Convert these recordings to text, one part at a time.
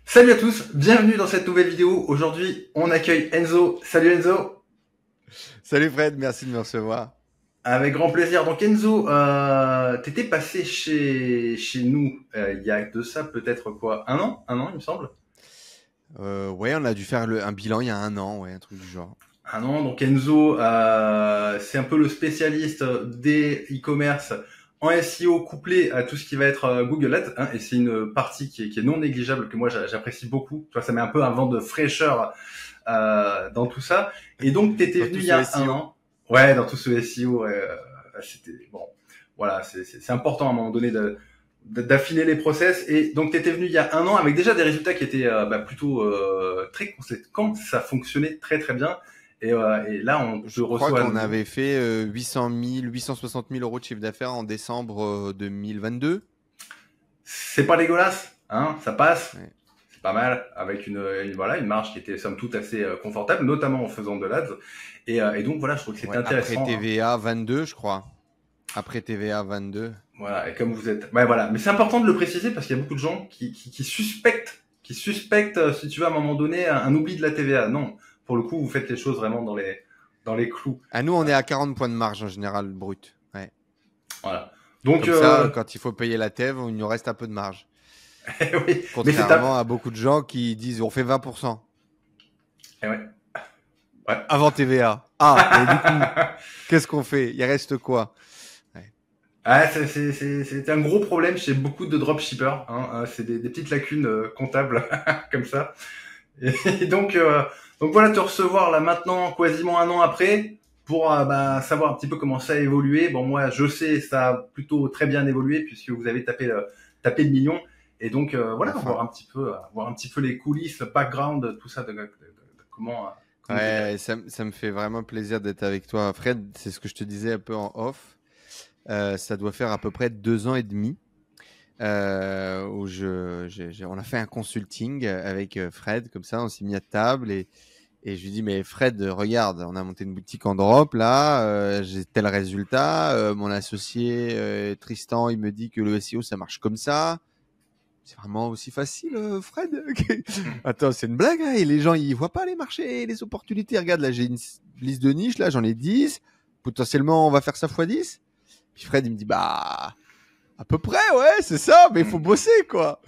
Salut à tous, bienvenue dans cette nouvelle vidéo. Aujourd'hui, on accueille Enzo. Salut Enzo. Salut Fred, merci de me recevoir. Avec grand plaisir. Donc Enzo, t'étais passé chez nous il y a de ça peut-être quoi, un an il me semble. Ouais, on a dû faire un bilan il y a un an, ouais, un truc du genre. Un an. Donc Enzo, c'est un peu le spécialiste des e-commerce en SEO couplé à tout ce qui va être Google Ads, hein, et c'est une partie qui est non négligeable que moi j'apprécie beaucoup. Tu vois, ça met un peu un vent de fraîcheur dans tout ça. Et donc, t'étais Dans venu tout il y ce a un SEO. an. Ouais, dans tout ce SEO. C'était bon. Voilà, c'est important à un moment donné d'affiner les process. Et donc, t'étais venu il y a un an avec déjà des résultats qui étaient plutôt très conséquents. Ça fonctionnait très très bien. Et là, on te Je crois reçoit à qu'on nouveau. avait fait 800 000, 860 000 euros de chiffre d'affaires en décembre 2022. C'est pas dégueulasse, hein, ça passe. Ouais. C'est pas mal, avec voilà, une marge qui était somme toute assez confortable, notamment en faisant de l'ads. Et donc voilà, je trouve que c'était Ouais, après intéressant, hein. TVA 22, je crois. Après TVA 22. Voilà, et comme vous êtes, ouais, voilà. Mais c'est important de le préciser parce qu'il y a beaucoup de gens qui suspectent, si tu veux, à un moment donné, un oubli de la TVA. Non, pour le coup, vous faites les choses vraiment dans les clous. À nous, on est à 40 points de marge en général brut. Ouais. Voilà. Donc, Comme ça, quand il faut payer la TEV, il nous reste un peu de marge. oui, mais c'est Contrairement top. à beaucoup de gens qui disent on fait 20% Eh ouais, ouais. avant TVA. Ah, et du coup, qu'est-ce qu'on fait? Il reste quoi? Ouais. Ah, c'est un gros problème chez beaucoup de dropshippers, hein. C'est des petites lacunes comptables comme ça. Et donc voilà, te recevoir là maintenant, quasiment un an après, pour savoir un petit peu comment ça a évolué. Bon, moi, je sais, ça a plutôt très bien évolué puisque vous avez tapé le million. Et donc voilà, Enfin. voir un petit peu les coulisses, le background, tout ça, de comment vous y Ouais, arrivez. ça me fait vraiment plaisir d'être avec toi, Fred. C'est ce que je te disais un peu en off. Ça doit faire à peu près 2 ans et demi où on a fait un consulting avec Fred, comme ça, on s'est mis à table et je lui dis, mais Fred, regarde, on a monté une boutique en Europe, là, j'ai tel résultat. Mon associé Tristan, il me dit que le SEO, ça marche comme ça. C'est vraiment aussi facile, Fred? Attends, c'est une blague, hein, et les gens, ils voient pas les marchés, les opportunités. Regarde, là, j'ai une liste de niches, là, j'en ai 10. Potentiellement, on va faire ça fois 10. Puis Fred, il me dit, bah, à peu près, ouais, c'est ça, mais il faut bosser, quoi.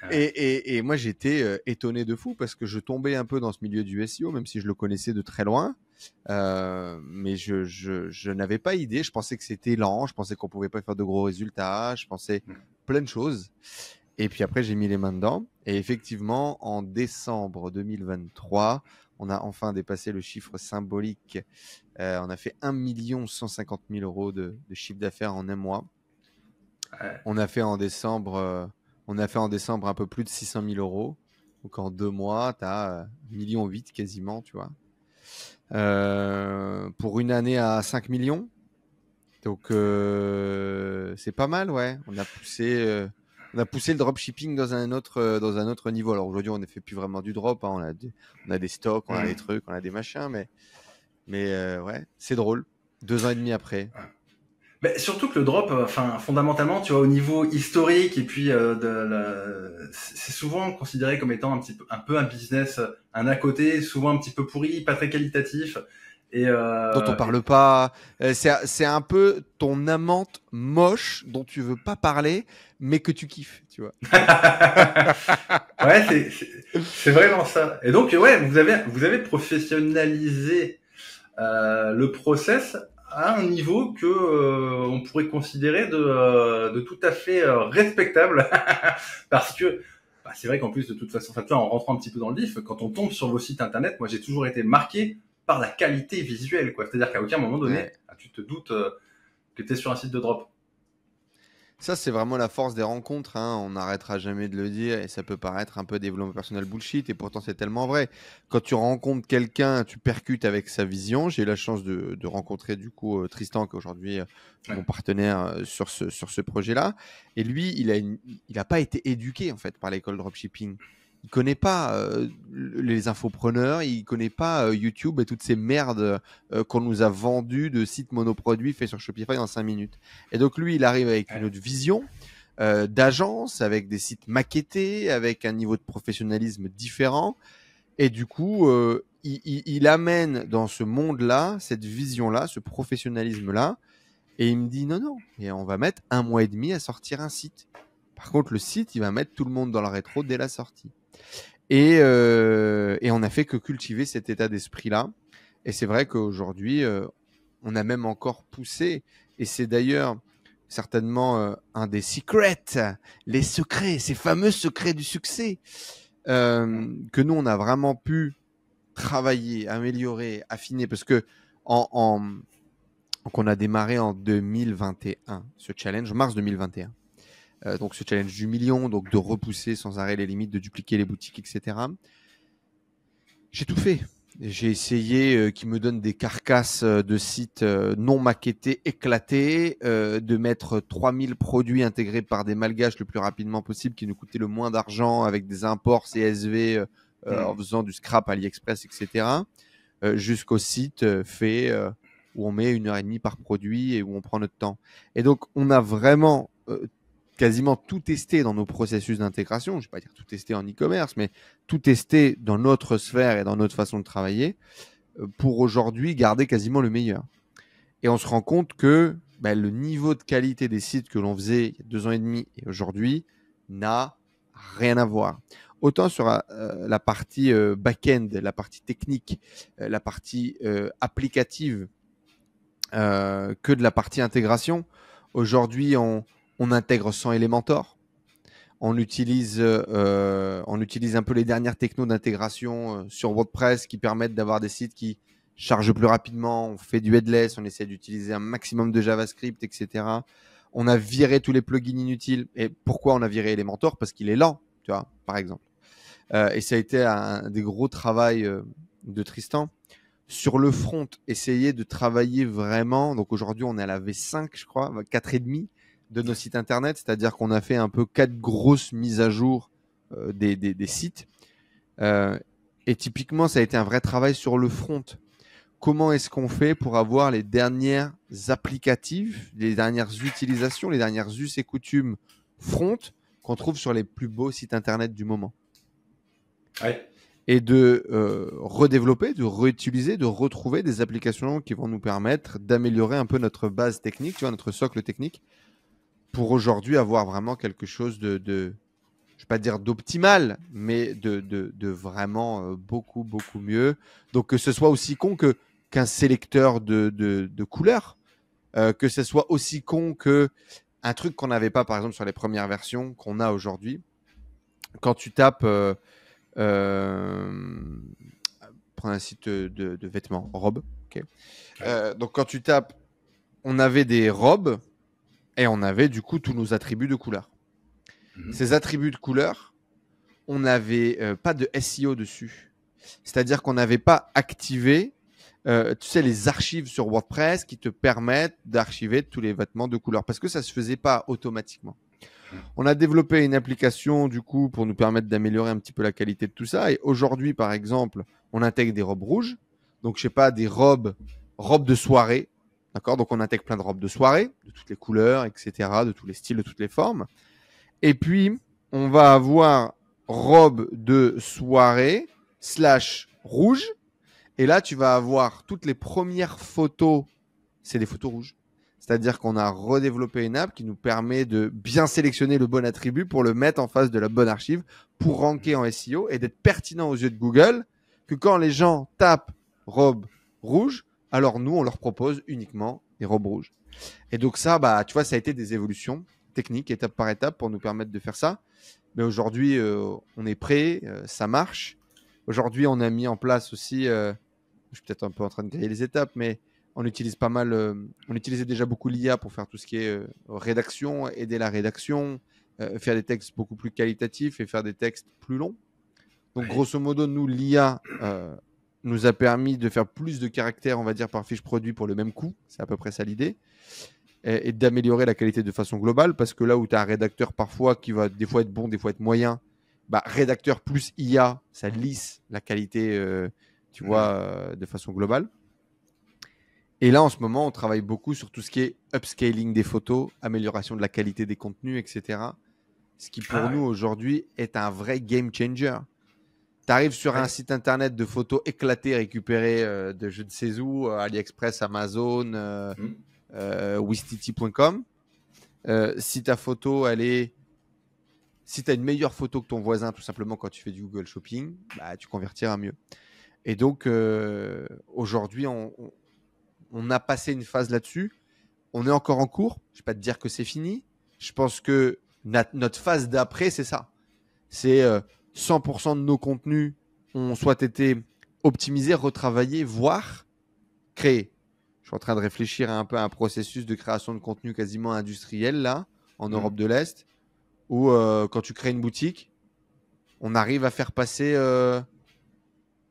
Et moi, j'étais étonné de fou parce que je tombais un peu dans ce milieu du SEO, même si je le connaissais de très loin. Mais je n'avais pas idée. Je pensais que c'était lent. Je pensais qu'on pouvait pas faire de gros résultats. Je pensais plein de choses. Et puis après, j'ai mis les mains dedans. Et effectivement, en décembre 2023, on a enfin dépassé le chiffre symbolique. On a fait 1 150 000 euros de chiffre d'affaires en un mois. Ouais. On a fait en décembre, un peu plus de 600 000 euros. Donc en 2 mois, tu as 1,8 million quasiment, tu vois. Pour une année à 5 millions. Donc c'est pas mal, ouais. On a poussé le dropshipping dans un autre niveau. Alors aujourd'hui, on ne fait plus vraiment du drop, hein. On a des stocks, on a des trucs, on a des machins, mais ouais, c'est drôle. 2 ans et demi après. Mais surtout que le drop, enfin fondamentalement, tu vois, au niveau historique et puis c'est souvent considéré comme étant un peu un business, un à côté, souvent un petit peu pourri, pas très qualitatif. Et, Dont on parle pas. C'est un peu ton amante moche dont tu veux pas parler, mais que tu kiffes, tu vois. ouais, c'est vraiment ça. Et donc ouais, vous avez professionnalisé le process à un niveau que on pourrait considérer de tout à fait respectable parce que c'est vrai qu'en plus de toute façon, enfin, tu vois, en rentrant un petit peu dans le vif, quand on tombe sur vos sites internet, moi j'ai toujours été marqué par la qualité visuelle, quoi. C'est-à-dire qu'à aucun moment donné, Ouais. tu te doutes que tu es sur un site de drop. Ça, c'est vraiment la force des rencontres, hein. On n'arrêtera jamais de le dire et ça peut paraître un peu développement personnel bullshit et pourtant c'est tellement vrai. Quand tu rencontres quelqu'un, tu percutes avec sa vision. J'ai eu la chance de rencontrer du coup Tristan qui est aujourd'hui Ouais. mon partenaire sur ce projet-là. Et lui, il a pas été éduqué en fait par l'école dropshipping. Il connaît pas les infopreneurs, il connaît pas YouTube et toutes ces merdes qu'on nous a vendues de sites monoproduits faits sur Shopify en 5 minutes. Et donc lui, il arrive avec une Ouais. autre vision. d'agences, avec des sites maquettés, avec un niveau de professionnalisme différent. Et du coup, il amène dans ce monde-là, cette vision-là, ce professionnalisme-là. Et il me dit non, et on va mettre 1 mois et demi à sortir un site. Par contre, le site, il va mettre tout le monde dans le rétro dès la sortie. Et on n'a fait que cultiver cet état d'esprit-là. Et c'est vrai qu'aujourd'hui, on a même encore poussé. Et c'est d'ailleurs certainement un des secrets, les secrets, ces fameux secrets du succès, que nous, on a vraiment pu travailler, améliorer, affiner. Parce que donc on a démarré en 2021, ce challenge, mars 2021. Donc ce challenge du million, donc de repousser sans arrêt les limites, de dupliquer les boutiques, etc. J'ai tout fait. J'ai essayé qu'ils me donnent des carcasses de sites non maquettés, éclatés, de mettre 3000 produits intégrés par des malgaches le plus rapidement possible, qui nous coûtaient le moins d'argent, avec des imports CSV en faisant du scrap AliExpress, etc. Jusqu'au site fait où on met 1h30 par produit et où on prend notre temps. Et donc, on a vraiment quasiment tout testé dans nos processus d'intégration. Je ne vais pas dire tout testé en e-commerce, mais tout testé dans notre sphère et dans notre façon de travailler pour aujourd'hui garder quasiment le meilleur. Et on se rend compte que le niveau de qualité des sites que l'on faisait il y a 2 ans et demi et aujourd'hui n'a rien à voir. Autant sur la partie back-end, la partie technique, la partie applicative que de la partie intégration. Aujourd'hui, on intègre sans Elementor. On utilise un peu les dernières technos d'intégration sur WordPress qui permettent d'avoir des sites qui chargent plus rapidement. On fait du headless, on essaie d'utiliser un maximum de JavaScript, etc. On a viré tous les plugins inutiles. Et pourquoi on a viré Elementor? Parce qu'il est lent, tu vois, par exemple. Et ça a été un des gros travails de Tristan. Sur le front, essayer de travailler vraiment. Donc aujourd'hui, on est à la V5, je crois, 4,5 de nos sites internet. C'est-à-dire qu'on a fait un peu 4 grosses mises à jour des sites. Et typiquement, ça a été un vrai travail sur le front. Comment est-ce qu'on fait pour avoir les dernières applicatives, les dernières utilisations, les dernières us et coutumes front qu'on trouve sur les plus beaux sites internet du moment? Ouais. Et de redévelopper, de réutiliser, de retrouver des applications qui vont nous permettre d'améliorer un peu notre base technique, tu vois, notre socle technique, pour aujourd'hui avoir vraiment quelque chose de je vais pas dire d'optimal, mais de vraiment beaucoup, beaucoup mieux. Donc que ce soit aussi con qu'un sélecteur de couleurs, que ce soit aussi con qu'un truc qu'on n'avait pas, par exemple, sur les premières versions qu'on a aujourd'hui. Quand tu tapes... prendre un site de vêtements, robes. Okay. Donc quand tu tapes, on avait des robes et on avait du coup tous nos attributs de couleur. Ces attributs de couleur, on n'avait pas de SEO dessus. C'est-à-dire qu'on n'avait pas activé tu sais, les archives sur WordPress qui te permettent d'archiver tous les vêtements de couleur parce que ça ne se faisait pas automatiquement. On a développé une application du coup pour nous permettre d'améliorer un petit peu la qualité de tout ça. Et aujourd'hui, par exemple, on intègre des robes rouges. Donc, je sais pas, des robes de soirée. D'accord? Donc, on intègre plein de robes de soirée, de toutes les couleurs, etc., de tous les styles, de toutes les formes. Et puis, on va avoir robe de soirée / rouge. Et là, tu vas avoir toutes les premières photos. C'est des photos rouges. C'est-à-dire qu'on a redéveloppé une app qui nous permet de bien sélectionner le bon attribut pour le mettre en face de la bonne archive pour ranker en SEO et d'être pertinent aux yeux de Google que quand les gens tapent robe rouge, alors nous, on leur propose uniquement des robes rouges. Et donc ça, tu vois, ça a été des évolutions techniques étape par étape pour nous permettre de faire ça. Mais aujourd'hui, on est prêt, ça marche. Aujourd'hui, on a mis en place aussi, je suis peut-être un peu en train de griller les étapes, mais on utilise pas mal, on utilisait déjà beaucoup l'IA pour faire tout ce qui est rédaction, aider la rédaction, faire des textes beaucoup plus qualitatifs et faire des textes plus longs. Donc, grosso modo, nous, l'IA nous a permis de faire plus de caractères, on va dire, par fiche produit pour le même coût. C'est à peu près ça l'idée. Et d'améliorer la qualité de façon globale parce que là où tu as un rédacteur parfois qui va des fois être bon, des fois être moyen, rédacteur plus IA, ça lisse la qualité, tu vois, de façon globale. Et là, en ce moment, on travaille beaucoup sur tout ce qui est upscaling des photos, amélioration de la qualité des contenus, etc. Ce qui, pour nous, aujourd'hui, est un vrai game changer. Tu arrives sur un site internet de photos éclatées, récupérées de je ne sais où, AliExpress, Amazon, Wistiti.com. Si ta photo, si tu as une meilleure photo que ton voisin, tout simplement, quand tu fais du Google Shopping, bah, tu convertiras mieux. Et donc, aujourd'hui, on a passé une phase là-dessus. On est encore en cours. Je ne vais pas te dire que c'est fini. Je pense que notre phase d'après, c'est ça. C'est 100% de nos contenus ont soit été optimisés, retravaillés, voire créés. Je suis en train de réfléchir un peu à un processus de création de contenu quasiment industriel, là, en Europe de l'Est, où quand tu crées une boutique, on arrive à faire passer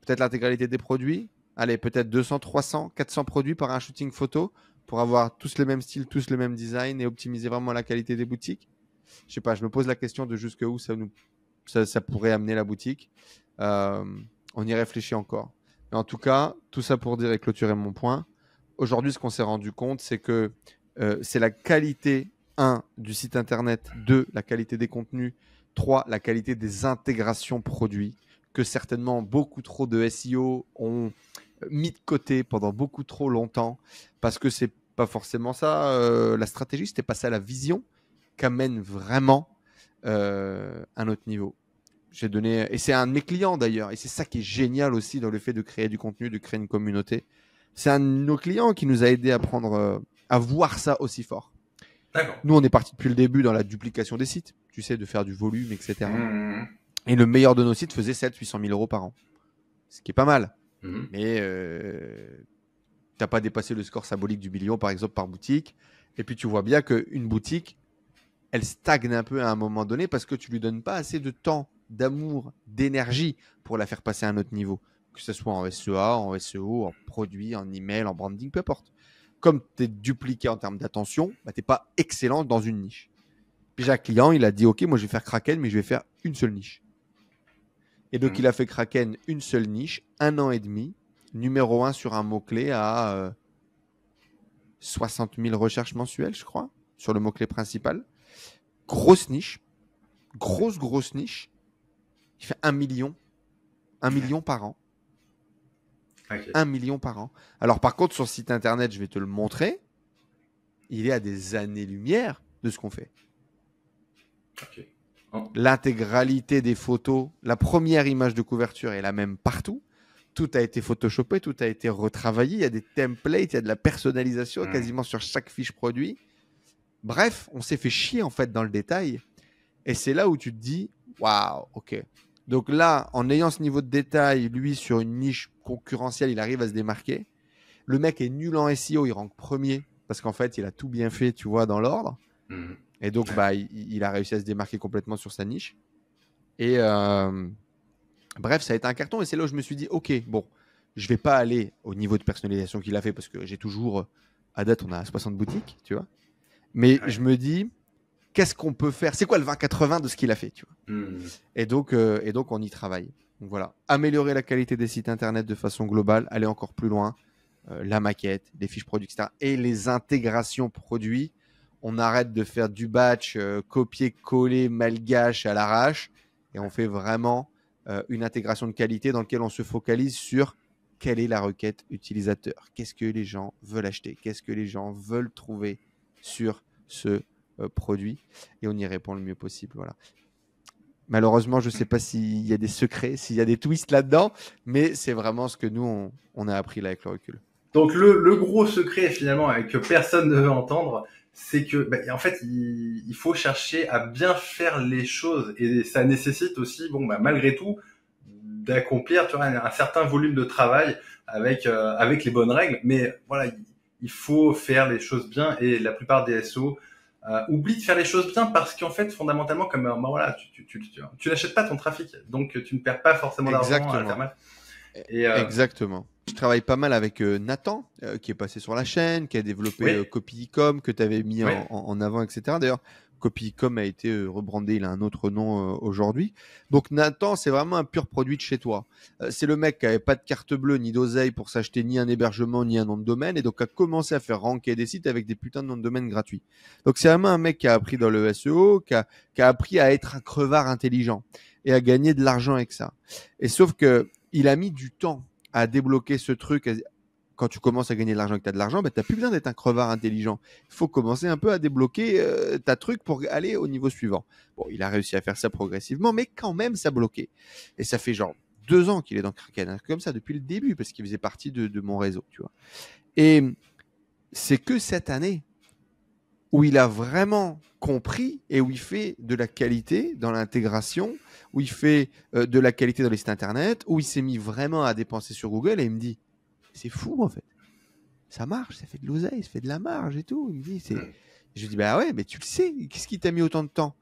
peut-être l'intégralité des produits. Allez, peut-être 200, 300, 400 produits par un shooting photo pour avoir tous le même style, tous le même design et optimiser vraiment la qualité des boutiques. Je sais pas, je me pose la question de jusqu'où ça pourrait amener la boutique. On y réfléchit encore. Mais en tout cas, tout ça pour dire et clôturer mon point. Aujourd'hui, ce qu'on s'est rendu compte, c'est que c'est la qualité, 1, du site internet, 2, la qualité des contenus, 3, la qualité des intégrations produits, que certainement beaucoup trop de SEO ont mis de côté pendant beaucoup trop longtemps, parce que c'est pas forcément ça la stratégie, c'était pas ça la vision qu'amène vraiment un autre niveau. J'ai donné, et c'est un de mes clients d'ailleurs, et c'est ça qui est génial aussi dans le fait de créer du contenu, de créer une communauté. C'est un de nos clients qui nous a aidé à prendre, à voir ça aussi fort. D'accord. Nous, on est parti depuis le début dans la duplication des sites, tu sais, de faire du volume, etc. Et le meilleur de nos sites faisait 700-800 000 euros par an, ce qui est pas mal. Mais t'as pas dépassé le score symbolique du million, par exemple, par boutique. Et puis tu vois bien qu'une boutique, elle stagne un peu à un moment donné parce que tu lui donnes pas assez de temps, d'amour, d'énergie pour la faire passer à un autre niveau. Que ce soit en SEA, en SEO, en produit, en email, en branding, peu importe. Comme tu es dupliqué en termes d'attention, bah, tu n'es pas excellent dans une niche. Puis j'ai un client, il a dit, OK, moi je vais faire Kraken, mais je vais faire une seule niche. Et donc il a fait Kraken, une seule niche, 1 an et demi, numéro 1 sur un mot-clé à 60 000 recherches mensuelles, je crois, sur le mot-clé principal. Grosse niche, grosse niche. Il fait 1 million par an. Okay. 1 million par an. Alors par contre, sur le site internet, je vais te le montrer, il est à des années-lumière de ce qu'on fait. Okay. L'intégralité des photos, la première image de couverture est la même partout. Tout a été photoshopé, tout a été retravaillé. Il y a des templates, il y a de la personnalisation quasiment sur chaque fiche produit. Bref, on s'est fait chier en fait dans le détail. Et c'est là où tu te dis, waouh, ok. Donc là, en ayant ce niveau de détail, lui, sur une niche concurrentielle, il arrive à se démarquer. Le mec est nul en SEO, il rank premier parce qu'en fait, il a tout bien fait, tu vois, dans l'ordre. Et donc, bah, il a réussi à se démarquer complètement sur sa niche. Et bref, ça a été un carton. Et c'est là où je me suis dit, ok, bon, je vais pas aller au niveau de personnalisation qu'il a fait parce que j'ai toujours, à date, on a 60 boutiques, tu vois. Mais je me dis, qu'est-ce qu'on peut faire? C'est quoi le 20-80 de ce qu'il a fait, tu vois? Et donc, on y travaille. Donc voilà, améliorer la qualité des sites internet de façon globale, aller encore plus loin, la maquette, les fiches produits, etc. Et les intégrations produits. On arrête de faire du batch, copier-coller, malgache à l'arrache, et on fait vraiment une intégration de qualité dans laquelle on se focalise sur quelle est la requête utilisateur, qu'est-ce que les gens veulent acheter, qu'est-ce que les gens veulent trouver sur ce produit, et on y répond le mieux possible. Voilà. Malheureusement, je ne sais pas s'il y a des secrets, s'il y a des twists là-dedans, mais c'est vraiment ce que nous, on a appris là avec le recul. Donc le gros secret finalement que personne ne veut entendre, c'est que en fait il faut chercher à bien faire les choses, et ça nécessite aussi malgré tout d'accomplir, tu vois, un certain volume de travail avec les bonnes règles, mais voilà, il faut faire les choses bien, et la plupart des SEO oublient de faire les choses bien parce qu'en fait fondamentalement, comme voilà, tu n'achètes pas ton trafic, donc tu ne perds pas forcément d'argent à faire mal. Exactement. Je travaille pas mal avec Nathan, qui est passé sur la chaîne, qui a développé Copy.com, que tu avais mis en avant, etc. D'ailleurs, Copycom a été rebrandé, il a un autre nom aujourd'hui. Donc Nathan, c'est vraiment un pur produit de chez toi. C'est le mec qui avait pas de carte bleue ni d'oseille pour s'acheter ni un hébergement ni un nom de domaine et donc a commencé à faire ranker des sites avec des putains de noms de domaine gratuits. Donc c'est vraiment un mec qui a appris dans le SEO, qui a appris à être un crevard intelligent et à gagner de l'argent avec ça. Et sauf que il a mis du temps à débloquer ce truc. Quand tu commences à gagner de l'argent et que tu as de l'argent, tu n'as plus besoin d'être un crevard intelligent. Il faut commencer un peu à débloquer ta truc pour aller au niveau suivant. Bon, il a réussi à faire ça progressivement, mais quand même, ça bloquait. Et ça fait genre 2 ans qu'il est dans Kraken, comme ça, depuis le début, parce qu'il faisait partie de mon réseau, tu vois. Et c'est que cette année où il a vraiment compris et où il fait de la qualité dans l'intégration, où il fait de la qualité dans les sites internet, où il s'est mis vraiment à dépenser sur Google et il me dit, c'est fou en fait. Ça marche, ça fait de l'oseille, ça fait de la marge et tout. Il me dit, je lui dis, bah ouais, mais tu le sais, qu'est-ce qui t'a mis autant de temps?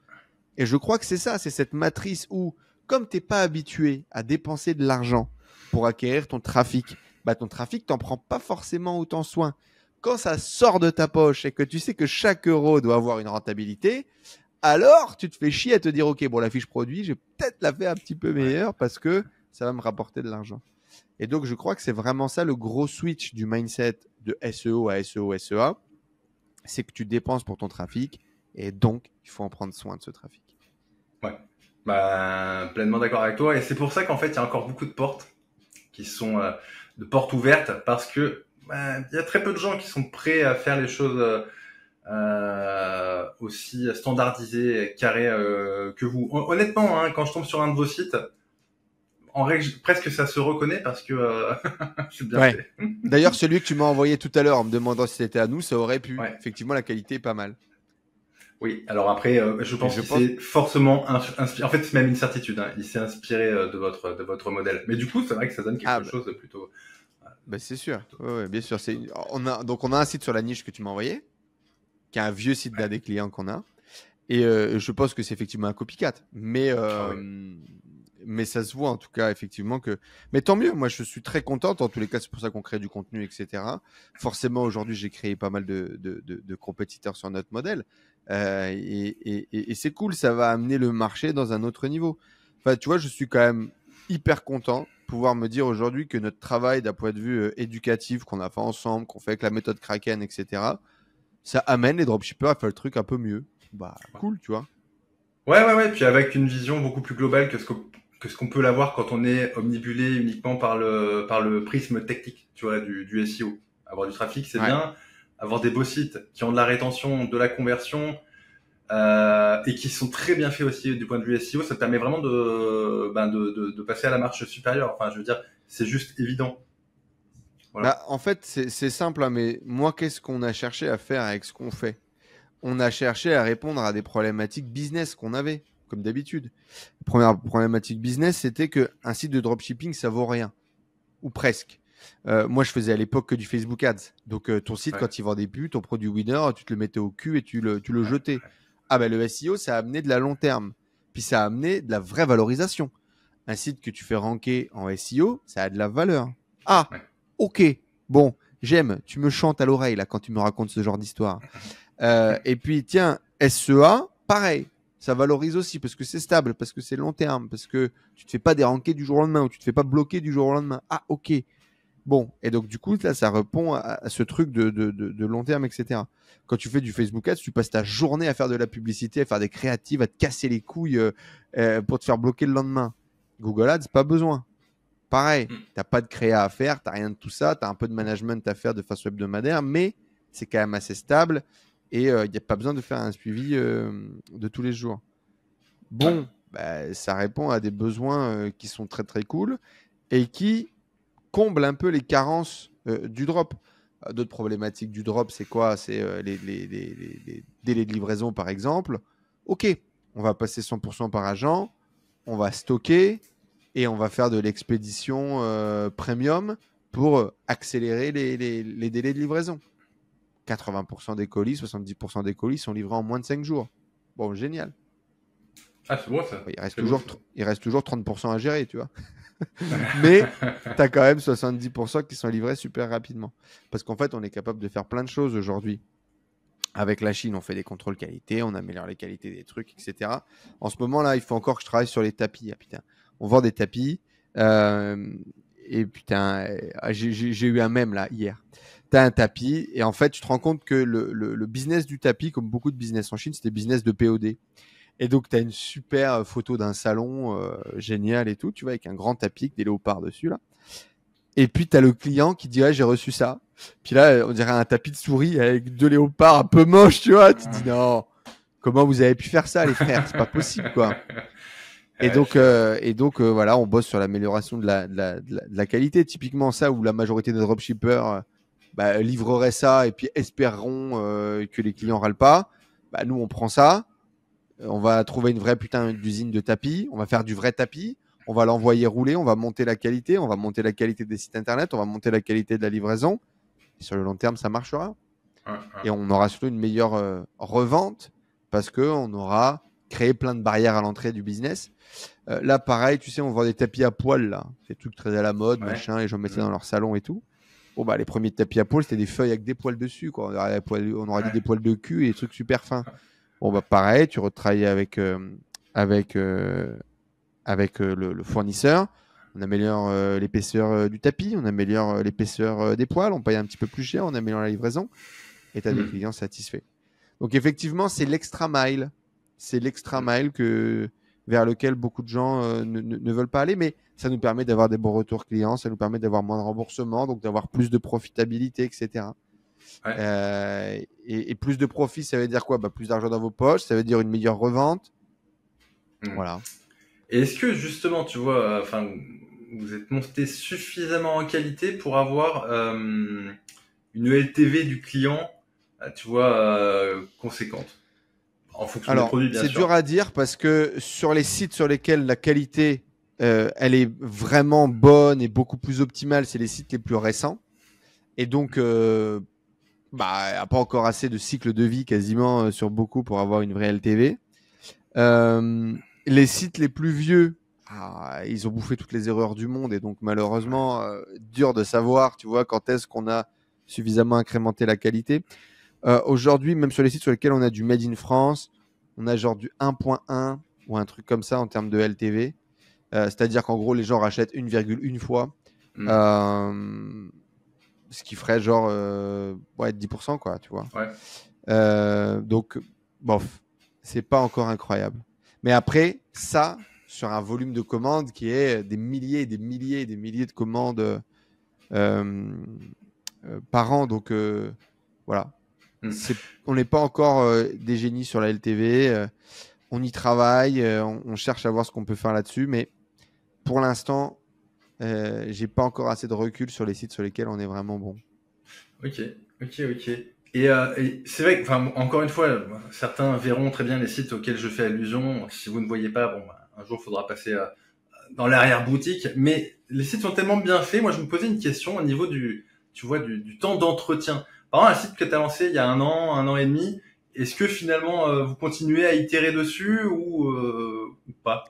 Et je crois que c'est ça, c'est cette matrice où, comme t'es pas habitué à dépenser de l'argent pour acquérir ton trafic, bah ton trafic, t'en prends pas forcément autant soin. Quand ça sort de ta poche et que tu sais que chaque euro doit avoir une rentabilité, alors tu te fais chier à te dire, ok, bon, la fiche produit, je vais peut-être la faire un petit peu meilleure parce que ça va me rapporter de l'argent. Et donc, je crois que c'est vraiment ça le gros switch du mindset de SEO à SEO, SEA. C'est que tu dépenses pour ton trafic et donc, il faut en prendre soin de ce trafic. Ouais, bah, pleinement d'accord avec toi. Et c'est pour ça qu'en fait, il y a encore beaucoup de portes qui sont de portes ouvertes parce que il y a très peu de gens qui sont prêts à faire les choses aussi standardisées, carrées que vous. Honnêtement, hein, quand je tombe sur un de vos sites, en règle, presque ça se reconnaît parce que c'est bien fait. D'ailleurs, celui que tu m'as envoyé tout à l'heure en me demandant si c'était à nous, ça aurait pu. Ouais. Effectivement, la qualité est pas mal. Oui, alors après, je pense que c'est forcément inspiré. En fait, c'est même une certitude. Hein. Il s'est inspiré de votre modèle. Mais du coup, c'est vrai que ça donne quelque chose de plutôt. Bah c'est sûr. Ouais, bien sûr. On a un site sur la niche que tu m'as envoyé, qui est un vieux site d'un des clients qu'on a. Et je pense que c'est effectivement un copycat. Mais ça se voit en tout cas effectivement que. Mais tant mieux, moi je suis très contente. En tous les cas, c'est pour ça qu'on crée du contenu, etc. Forcément, aujourd'hui, j'ai créé pas mal de compétiteurs sur notre modèle. Et c'est cool, ça va amener le marché dans un autre niveau. Enfin, tu vois, je suis quand même hyper content de pouvoir me dire aujourd'hui que notre travail d'un point de vue éducatif qu'on a fait ensemble, qu'on fait avec la méthode Kraken, etc., ça amène les dropshippers à faire le truc un peu mieux. Bah, cool, tu vois. Ouais. Puis avec une vision beaucoup plus globale que ce qu'on peut l'avoir quand on est omnibulé uniquement par le prisme technique, tu vois, du SEO. Avoir du trafic, c'est bien. Avoir des beaux sites qui ont de la rétention, de la conversion, et qui sont très bien faits aussi du point de vue SEO, ça te permet vraiment de passer à la marche supérieure. Enfin, je veux dire, c'est juste évident. Voilà. Bah, en fait, c'est simple, hein, mais moi, qu'est-ce qu'on a cherché à faire avec ce qu'on fait? On a cherché à répondre à des problématiques business qu'on avait, comme d'habitude. La première problématique business, c'était qu'un site de dropshipping, ça vaut rien. Ou presque. Moi, je faisais à l'époque que du Facebook Ads. Donc, ton site, quand il vendait plus, ton produit winner, tu te le mettais au cul et tu le jetais. Ah ben, le SEO, ça a amené de la long terme. Puis, ça a amené de la vraie valorisation. Un site que tu fais ranker en SEO, ça a de la valeur. Ah, ok. Bon, j'aime. Tu me chantes à l'oreille là quand tu me racontes ce genre d'histoire. Et puis, tiens, SEA, pareil. Ça valorise aussi parce que c'est stable, parce que c'est long terme, parce que tu te fais pas déranquer du jour au lendemain ou tu te fais pas bloquer du jour au lendemain. Ah, ok. Bon. Et donc, du coup, là, ça répond à ce truc de long terme, etc. Quand tu fais du Facebook Ads, tu passes ta journée à faire de la publicité, à faire des créatives, à te casser les couilles pour te faire bloquer le lendemain. Google Ads, pas besoin. Pareil, t'as pas de créa à faire, t'as rien de tout ça, t'as un peu de management à faire de façon hebdomadaire, mais c'est quand même assez stable et il n'y a pas besoin de faire un suivi de tous les jours. Bon, bah, ça répond à des besoins qui sont très très cool et qui comblent un peu les carences du drop. D'autres problématiques du drop, c'est quoi? C'est les délais de livraison, par exemple. Ok, on va passer 100% par agent, on va stocker et on va faire de l'expédition premium pour accélérer les délais de livraison. 80% des colis, 70% des colis sont livrés en moins de 5 jours. Bon, génial. Ah, c'est beau ça. Il reste toujours 30% à gérer, tu vois. Mais tu as quand même 70% qui sont livrés super rapidement. Parce qu'en fait, on est capable de faire plein de choses aujourd'hui Avec la Chine, on fait des contrôles qualité, on améliore les qualités des trucs, etc. En ce moment-là, il faut encore que je travaille sur les tapis. Ah, putain. On vend des tapis. Et putain, j'ai eu un mème là hier. Tu as un tapis et en fait, tu te rends compte que le business du tapis, comme beaucoup de business en Chine, c'était business de POD. Et donc, tu as une super photo d'un salon génial et tout, tu vois, avec un grand tapis avec des léopards dessus là. Et puis, tu as le client qui dit, ouais, j'ai reçu ça. Puis là, on dirait un tapis de souris avec 2 léopards un peu moches, tu vois. Tu te dis, non, comment vous avez pu faire ça, les frères? C'est pas possible, quoi. Et donc, voilà, on bosse sur l'amélioration de la qualité. Typiquement, ça où la majorité des dropshippers livreraient ça et puis espéreront que les clients râlent pas. Bah, nous, on prend ça. On va trouver une vraie putain d'usine de tapis. On va faire du vrai tapis. On va l'envoyer rouler. On va monter la qualité. On va monter la qualité des sites internet. On va monter la qualité de la livraison. Et sur le long terme, ça marchera. Et on aura surtout une meilleure revente parce qu'on aura créé plein de barrières à l'entrée du business. Là, pareil, tu sais, on vend des tapis à poils, là. C'est des trucs très à la mode, machin. Les gens mettaient dans leur salon et tout. Bon, bah, les premiers tapis à poils, c'était des feuilles avec des poils dessus, quoi. On aurait dit des poils de cul et des trucs super fins. Bon, bah, pareil, tu retravailles avec le fournisseur. On améliore l'épaisseur du tapis, on améliore l'épaisseur des poils, on paye un petit peu plus cher, on améliore la livraison et tu as des clients satisfaits. Donc, effectivement, c'est l'extra mile. C'est l'extra mile vers lequel beaucoup de gens ne veulent pas aller, mais ça nous permet d'avoir des bons retours clients, ça nous permet d'avoir moins de remboursement, donc d'avoir plus de profitabilité, etc. Et plus de profit, ça veut dire quoi? Plus d'argent dans vos poches, ça veut dire une meilleure revente. Voilà. Et est-ce que justement, tu vois, vous êtes monté suffisamment en qualité pour avoir une LTV du client, tu vois, conséquente en fonction des produits, bien sûr. C'est dur à dire parce que sur les sites sur lesquels la qualité elle est vraiment bonne et beaucoup plus optimale, c'est les sites les plus récents. Et donc, il n'y a pas encore assez de cycle de vie quasiment sur beaucoup pour avoir une vraie LTV. Les sites les plus vieux, ils ont bouffé toutes les erreurs du monde et donc malheureusement, dur de savoir, tu vois, quand est-ce qu'on a suffisamment incrémenté la qualité. Aujourd'hui, même sur les sites sur lesquels on a du Made in France, on a genre du 1.1 ou un truc comme ça en termes de LTV. C'est-à-dire qu'en gros, les gens rachètent 1,1 fois. Ce qui ferait genre 10%, quoi, tu vois. Donc, bof, c'est pas encore incroyable. Mais après, ça, sur un volume de commandes qui est des milliers et des milliers et des milliers de commandes par an. Donc, voilà. On n'est pas encore des génies sur la LTV. On y travaille. On cherche à voir ce qu'on peut faire là-dessus. Mais pour l'instant, j'ai pas encore assez de recul sur les sites sur lesquels on est vraiment bon. Ok. Et c'est vrai que, encore une fois, certains verront très bien les sites auxquels je fais allusion. Si vous ne voyez pas, un jour, il faudra passer dans l'arrière-boutique. Mais les sites sont tellement bien faits. Moi, je me posais une question au niveau du temps d'entretien. Par exemple, un site que tu as lancé il y a 1 an et demi, est-ce que finalement, vous continuez à itérer dessus ou pas?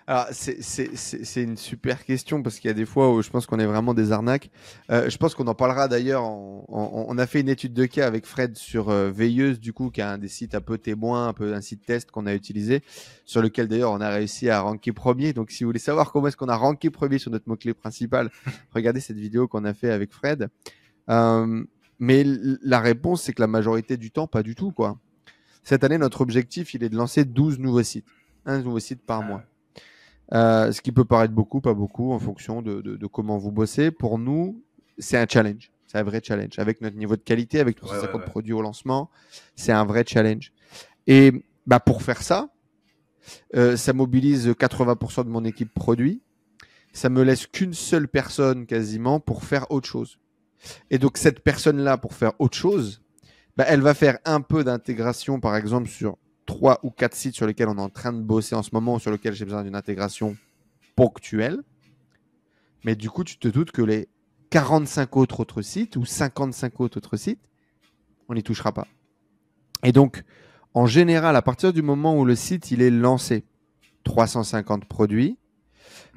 Alors, c'est une super question parce qu'il y a des fois où je pense qu'on est vraiment des arnaques. Je pense qu'on en parlera d'ailleurs. On a fait une étude de cas avec Fred sur Veilleuse, du coup, qui est un des sites un peu témoins, un site test qu'on a utilisé, sur lequel d'ailleurs on a réussi à ranker premier. Donc, si vous voulez savoir comment est-ce qu'on a ranké premier sur notre mot-clé principal, regardez cette vidéo qu'on a fait avec Fred. Mais la réponse, c'est que la majorité du temps, pas du tout, quoi. Cette année, notre objectif, il est de lancer 12 nouveaux sites. Un nouveau site par mois. Ce qui peut paraître beaucoup, pas beaucoup, en fonction de comment vous bossez. Pour nous, c'est un challenge. C'est un vrai challenge. Avec notre niveau de qualité, avec 350 produits au lancement, c'est un vrai challenge. Et pour faire ça, ça mobilise 80% de mon équipe produit. Ça me laisse qu'une seule personne quasiment pour faire autre chose. Et donc, cette personne-là, pour faire autre chose, elle va faire un peu d'intégration, par exemple, sur 3 ou 4 sites sur lesquels on est en train de bosser en ce moment ou sur lesquels j'ai besoin d'une intégration ponctuelle. Mais du coup, tu te doutes que les 45 autres sites ou 55 autres sites, on n'y touchera pas. Et donc, en général, à partir du moment où le site il est lancé, 350 produits,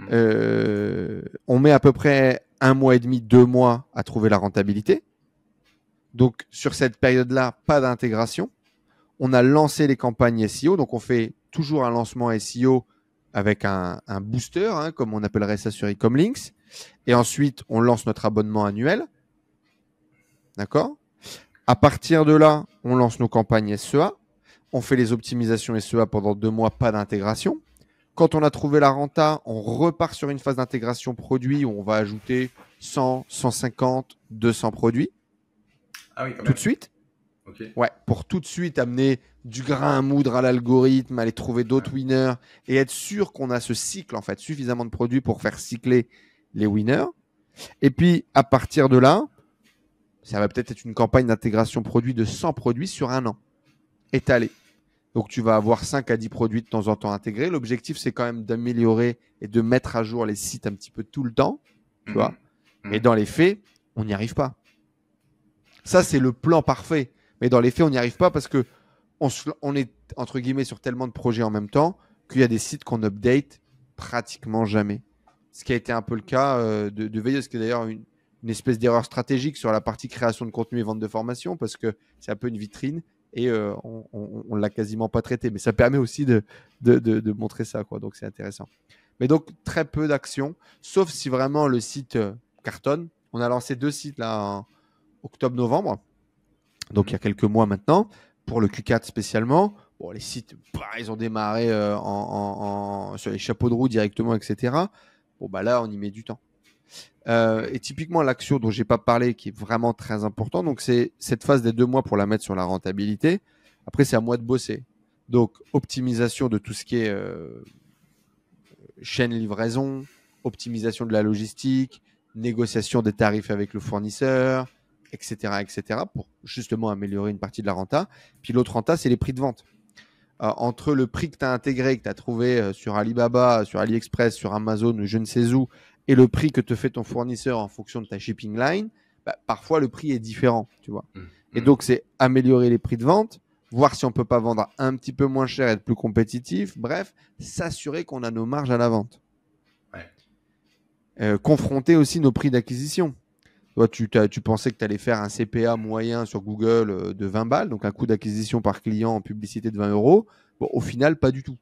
on met à peu près 1 mois et demi, 2 mois à trouver la rentabilité. Donc, sur cette période-là, pas d'intégration. On a lancé les campagnes SEO. Donc, on fait toujours un lancement SEO avec un booster, hein, comme on appellerait ça sur Ecomlinks. Et ensuite, on lance notre abonnement annuel. D'accord? À partir de là, on lance nos campagnes SEA. On fait les optimisations SEA pendant 2 mois, pas d'intégration. Quand on a trouvé la renta, on repart sur une phase d'intégration produit où on va ajouter 100, 150, 200 produits. Ah oui, quand même. Tout de suite. Okay. Ouais, pour tout de suite amener du grain à moudre à l'algorithme, aller trouver d'autres winners et être sûr qu'on a ce cycle, en fait, suffisamment de produits pour faire cycler les winners. Et puis, à partir de là, ça va peut-être être une campagne d'intégration produit de 100 produits sur un an, étalée. Donc, tu vas avoir 5 à 10 produits de temps en temps intégrés. L'objectif, c'est quand même d'améliorer et de mettre à jour les sites un petit peu tout le temps, tu vois. Mais dans les faits, on n'y arrive pas. Ça, c'est le plan parfait. Mais dans les faits, on n'y arrive pas parce que on est, entre guillemets, sur tellement de projets en même temps qu'il y a des sites qu'on update pratiquement jamais. Ce qui a été un peu le cas de Veilleuse, qui est d'ailleurs une espèce d'erreur stratégique sur la partie création de contenu et vente de formation, parce que c'est un peu une vitrine et on l'a quasiment pas traité. Mais ça permet aussi de montrer ça, quoi. Donc, c'est intéressant. Mais donc, très peu d'actions, sauf si vraiment le site cartonne. On a lancé 2 sites là en octobre-novembre, donc il y a quelques mois maintenant, pour le Q4 spécialement. Bon, les sites, ils ont démarré sur les chapeaux de roue directement, etc. Bon, bah là, on y met du temps. Et typiquement, l'action dont j'ai pas parlé, qui est vraiment très important, donc c'est cette phase des 2 mois pour la mettre sur la rentabilité. Après, c'est à moi de bosser. Donc, optimisation de tout ce qui est chaîne livraison, optimisation de la logistique, négociation des tarifs avec le fournisseur, etc., pour justement améliorer une partie de la renta. Puis l'autre renta, c'est les prix de vente. Entre le prix que tu as intégré, que tu as trouvé sur Alibaba, sur AliExpress, sur Amazon ou je ne sais où, et le prix que te fait ton fournisseur en fonction de ta shipping line, parfois le prix est différent, tu vois. Et donc, c'est améliorer les prix de vente, voir si on peut pas vendre un petit peu moins cher et être plus compétitif. Bref, s'assurer qu'on a nos marges à la vente. Ouais. Confronter aussi nos prix d'acquisition. Toi, tu pensais que tu allais faire un CPA moyen sur Google de 20 balles, donc un coût d'acquisition par client en publicité de 20 euros. Bon, au final, pas du tout.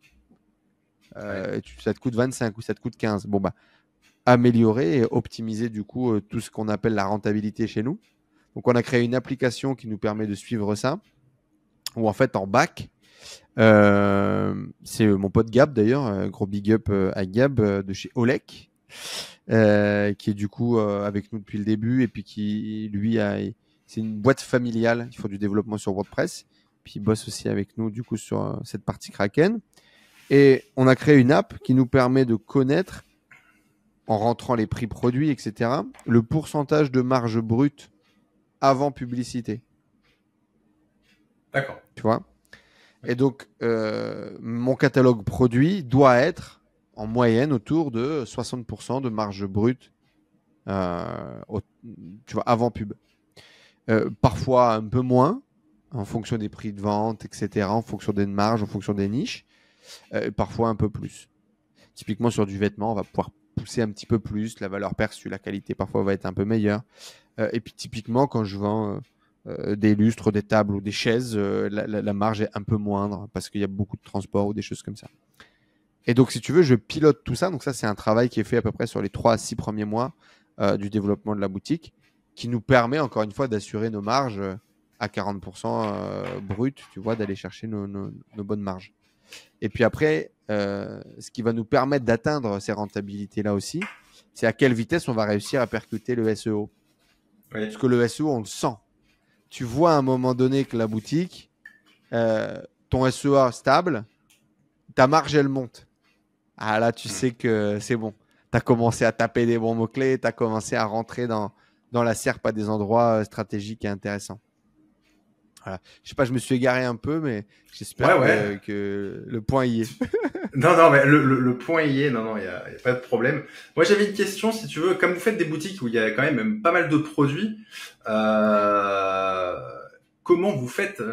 Ça te coûte 25 ou ça te coûte 15. Bon, améliorer et optimiser du coup tout ce qu'on appelle la rentabilité chez nous. Donc, on a créé une application qui nous permet de suivre ça. Ou en fait, en back, c'est mon pote Gab d'ailleurs, gros big up à Gab de chez Olek. Qui est du coup avec nous depuis le début et puis qui lui c'est une boîte familiale, ils font du développement sur WordPress, puis il bosse aussi avec nous du coup sur cette partie Kraken, et on a créé une app qui nous permet de connaître, en rentrant les prix produits, etc., le pourcentage de marge brute avant publicité. D'accord. Tu vois. Et donc mon catalogue produit doit être en moyenne autour de 60% de marge brute, tu vois, avant pub. Parfois un peu moins, en fonction des prix de vente, etc., en fonction des marges, en fonction des niches. Parfois un peu plus. Typiquement sur du vêtement, on va pouvoir pousser un petit peu plus, la valeur perçue, la qualité parfois va être un peu meilleure. Et puis typiquement quand je vends des lustres, des tables ou des chaises, la marge est un peu moindre parce qu'il y a beaucoup de transport ou des choses comme ça. Et donc, si tu veux, je pilote tout ça. Donc ça, c'est un travail qui est fait à peu près sur les 3 à 6 premiers mois du développement de la boutique, qui nous permet, encore une fois, d'assurer nos marges à 40% brut, tu vois, d'aller chercher nos bonnes marges. Et puis après, ce qui va nous permettre d'atteindre ces rentabilités-là aussi, c'est à quelle vitesse on va réussir à percuter le SEO. Oui. Parce que le SEO, on le sent. Tu vois à un moment donné que la boutique, ton SEA stable, ta marge, elle monte. Ah là, tu sais que c'est bon. Tu as commencé à taper des bons mots-clés, tu as commencé à rentrer dans la SERP à des endroits stratégiques et intéressants. Voilà. Je sais pas, je me suis égaré un peu, mais j'espère que le point y est. Non, mais le point y est. Non, il y a pas de problème. Moi, j'avais une question, si tu veux. Comme vous faites des boutiques où il y a quand même pas mal de produits, comment vous faites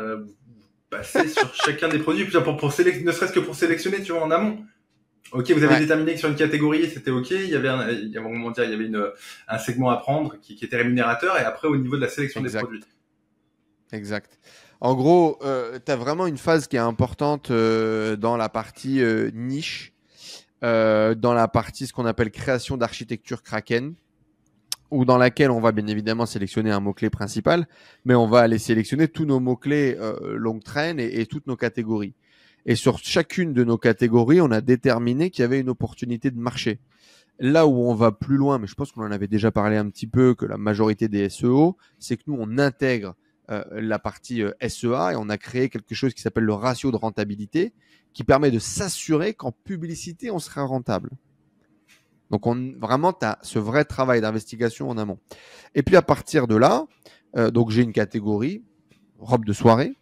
passer sur chacun des produits, pour ne serait-ce que pour sélectionner, tu vois, en amont. Ok, vous avez déterminé que sur une catégorie, c'était ok. Il y avait un segment à prendre qui était rémunérateur, et après, au niveau de la sélection des produits. Exact. En gros, tu as vraiment une phase qui est importante dans la partie niche, dans la partie ce qu'on appelle création d'architecture Kraken, ou dans laquelle on va bien évidemment sélectionner un mot-clé principal, mais on va aller sélectionner tous nos mots-clés long train et toutes nos catégories. Et sur chacune de nos catégories, on a déterminé qu'il y avait une opportunité de marché. Là où on va plus loin, mais je pense qu'on en avait déjà parlé un petit peu, que la majorité des SEO, c'est que nous, on intègre la partie SEA et on a créé quelque chose qui s'appelle le ratio de rentabilité, qui permet de s'assurer qu'en publicité, on sera rentable. Donc, vraiment, tu as ce vrai travail d'investigation en amont. Et puis, à partir de là, donc j'ai une catégorie, robe de soirée.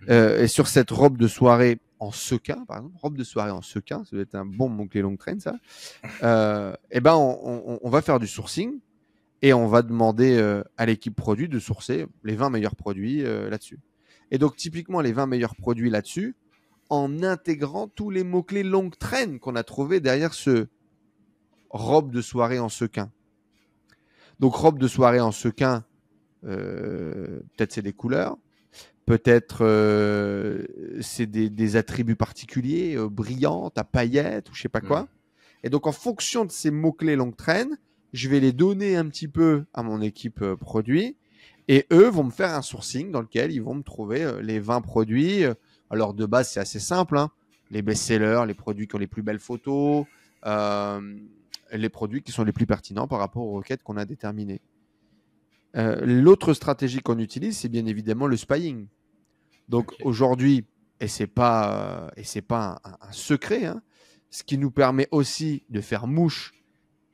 Et sur cette robe de soirée en sequin, par exemple, robe de soirée en sequin, ça doit être un bon mot-clé long train, ça. Et ben, on va faire du sourcing et on va demander à l'équipe produit de sourcer les 20 meilleurs produits là-dessus. Et donc, typiquement, les 20 meilleurs produits là-dessus, en intégrant tous les mots-clés long train qu'on a trouvés derrière ce robe de soirée en sequin. Donc, robe de soirée en sequin, peut-être c'est des couleurs, peut-être c'est des attributs particuliers, brillantes, à paillettes ou je sais pas quoi. Et donc, en fonction de ces mots-clés longue traîne, je vais les donner un petit peu à mon équipe produit et eux vont me faire un sourcing dans lequel ils vont me trouver les 20 produits. Alors, de base, c'est assez simple, hein. Les best-sellers, les produits qui ont les plus belles photos, les produits qui sont les plus pertinents par rapport aux requêtes qu'on a déterminées. L'autre stratégie qu'on utilise, c'est bien évidemment le spying. Donc aujourd'hui, et c'est pas un secret, hein, ce qui nous permet aussi de faire mouche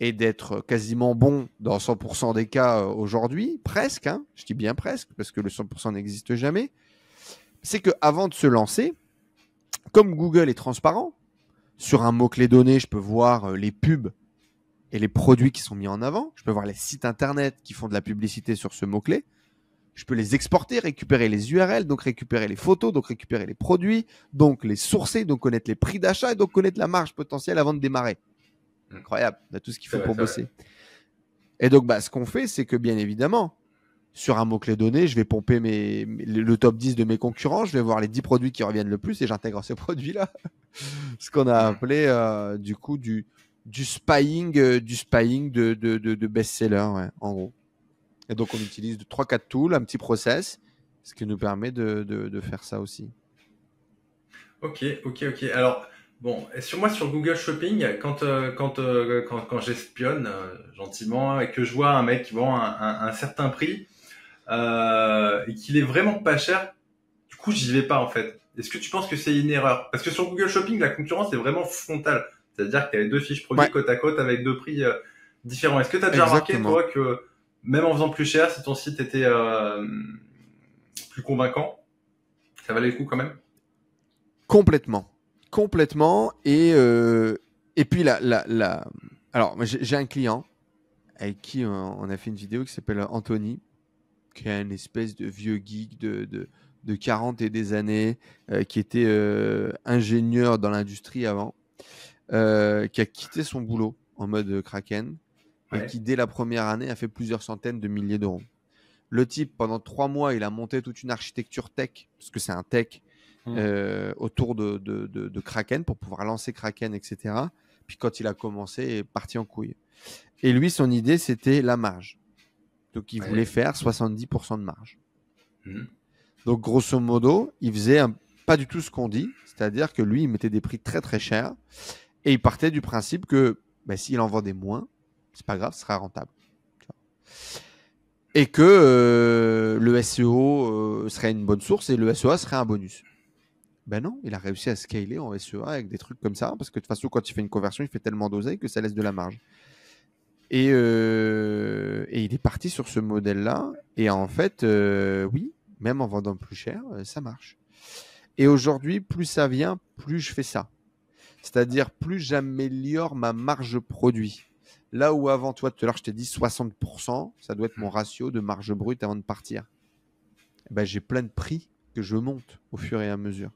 et d'être quasiment bon dans 100% des cas aujourd'hui, presque, hein, je dis bien presque, parce que le 100% n'existe jamais, c'est qu'avant de se lancer, comme Google est transparent, sur un mot-clé donné, je peux voir les pubs et les produits qui sont mis en avant, je peux voir les sites internet qui font de la publicité sur ce mot-clé, je peux les exporter, récupérer les URL, donc récupérer les photos, donc récupérer les produits, donc les sourcer, donc connaître les prix d'achat et donc connaître la marge potentielle avant de démarrer. Incroyable, on a tout ce qu'il faut pour bosser. Et donc, ce qu'on fait, c'est que bien évidemment, sur un mot-clé donné, je vais pomper le top 10 de mes concurrents, je vais voir les 10 produits qui reviennent le plus et j'intègre ces produits-là. Ce qu'on a appelé du coup du spying de best-seller, ouais, en gros. Et donc, on utilise 3-4 tools, un petit process, ce qui nous permet de faire ça aussi. Ok. Alors, bon, sur Google Shopping, quand j'espionne gentiment et que je vois un mec qui vend un certain prix et qu'il est vraiment pas cher, du coup, j'y vais pas en fait. Est-ce que tu penses que c'est une erreur? Parce que sur Google Shopping, la concurrence est vraiment frontale. C'est-à-dire que tu as les deux fiches produits côte à côte avec deux prix différents. Est-ce que tu as déjà remarqué, toi, que même en faisant plus cher, si ton site était plus convaincant, ça valait le coup quand même? Complètement. Et puis alors j'ai un client avec qui on a fait une vidéo qui s'appelle Anthony, qui est une espèce de vieux geek de 40 et des années, qui était ingénieur dans l'industrie avant, qui a quitté son boulot en mode Kraken et qui dès la première année a fait plusieurs centaines de milliers d'euros. Le type, pendant 3 mois, il a monté toute une architecture tech, parce que c'est un tech, autour de Kraken pour pouvoir lancer Kraken, etc. Puis quand il a commencé, il est parti en couille. Et lui, son idée, c'était la marge. Donc, il voulait faire 70% de marge. Donc, grosso modo, il faisait pas du tout ce qu'on dit, c'est-à-dire que lui, il mettait des prix très très chers et il partait du principe que s'il en vendait moins, c'est pas grave, ce sera rentable. Et que le SEO serait une bonne source et le SEA serait un bonus. Ben non, il a réussi à scaler en SEA avec des trucs comme ça, parce que de toute façon, quand il fait une conversion, il fait tellement d'oseille que ça laisse de la marge. Et il est parti sur ce modèle-là. Et en fait, oui, même en vendant plus cher, ça marche. Et aujourd'hui, plus ça vient, plus je fais ça. C'est-à-dire, plus j'améliore ma marge produit. Là où avant, toi, tout à l'heure, je t'ai dit 60%, ça doit être mon ratio de marge brute avant de partir. J'ai plein de prix que je monte au fur et à mesure.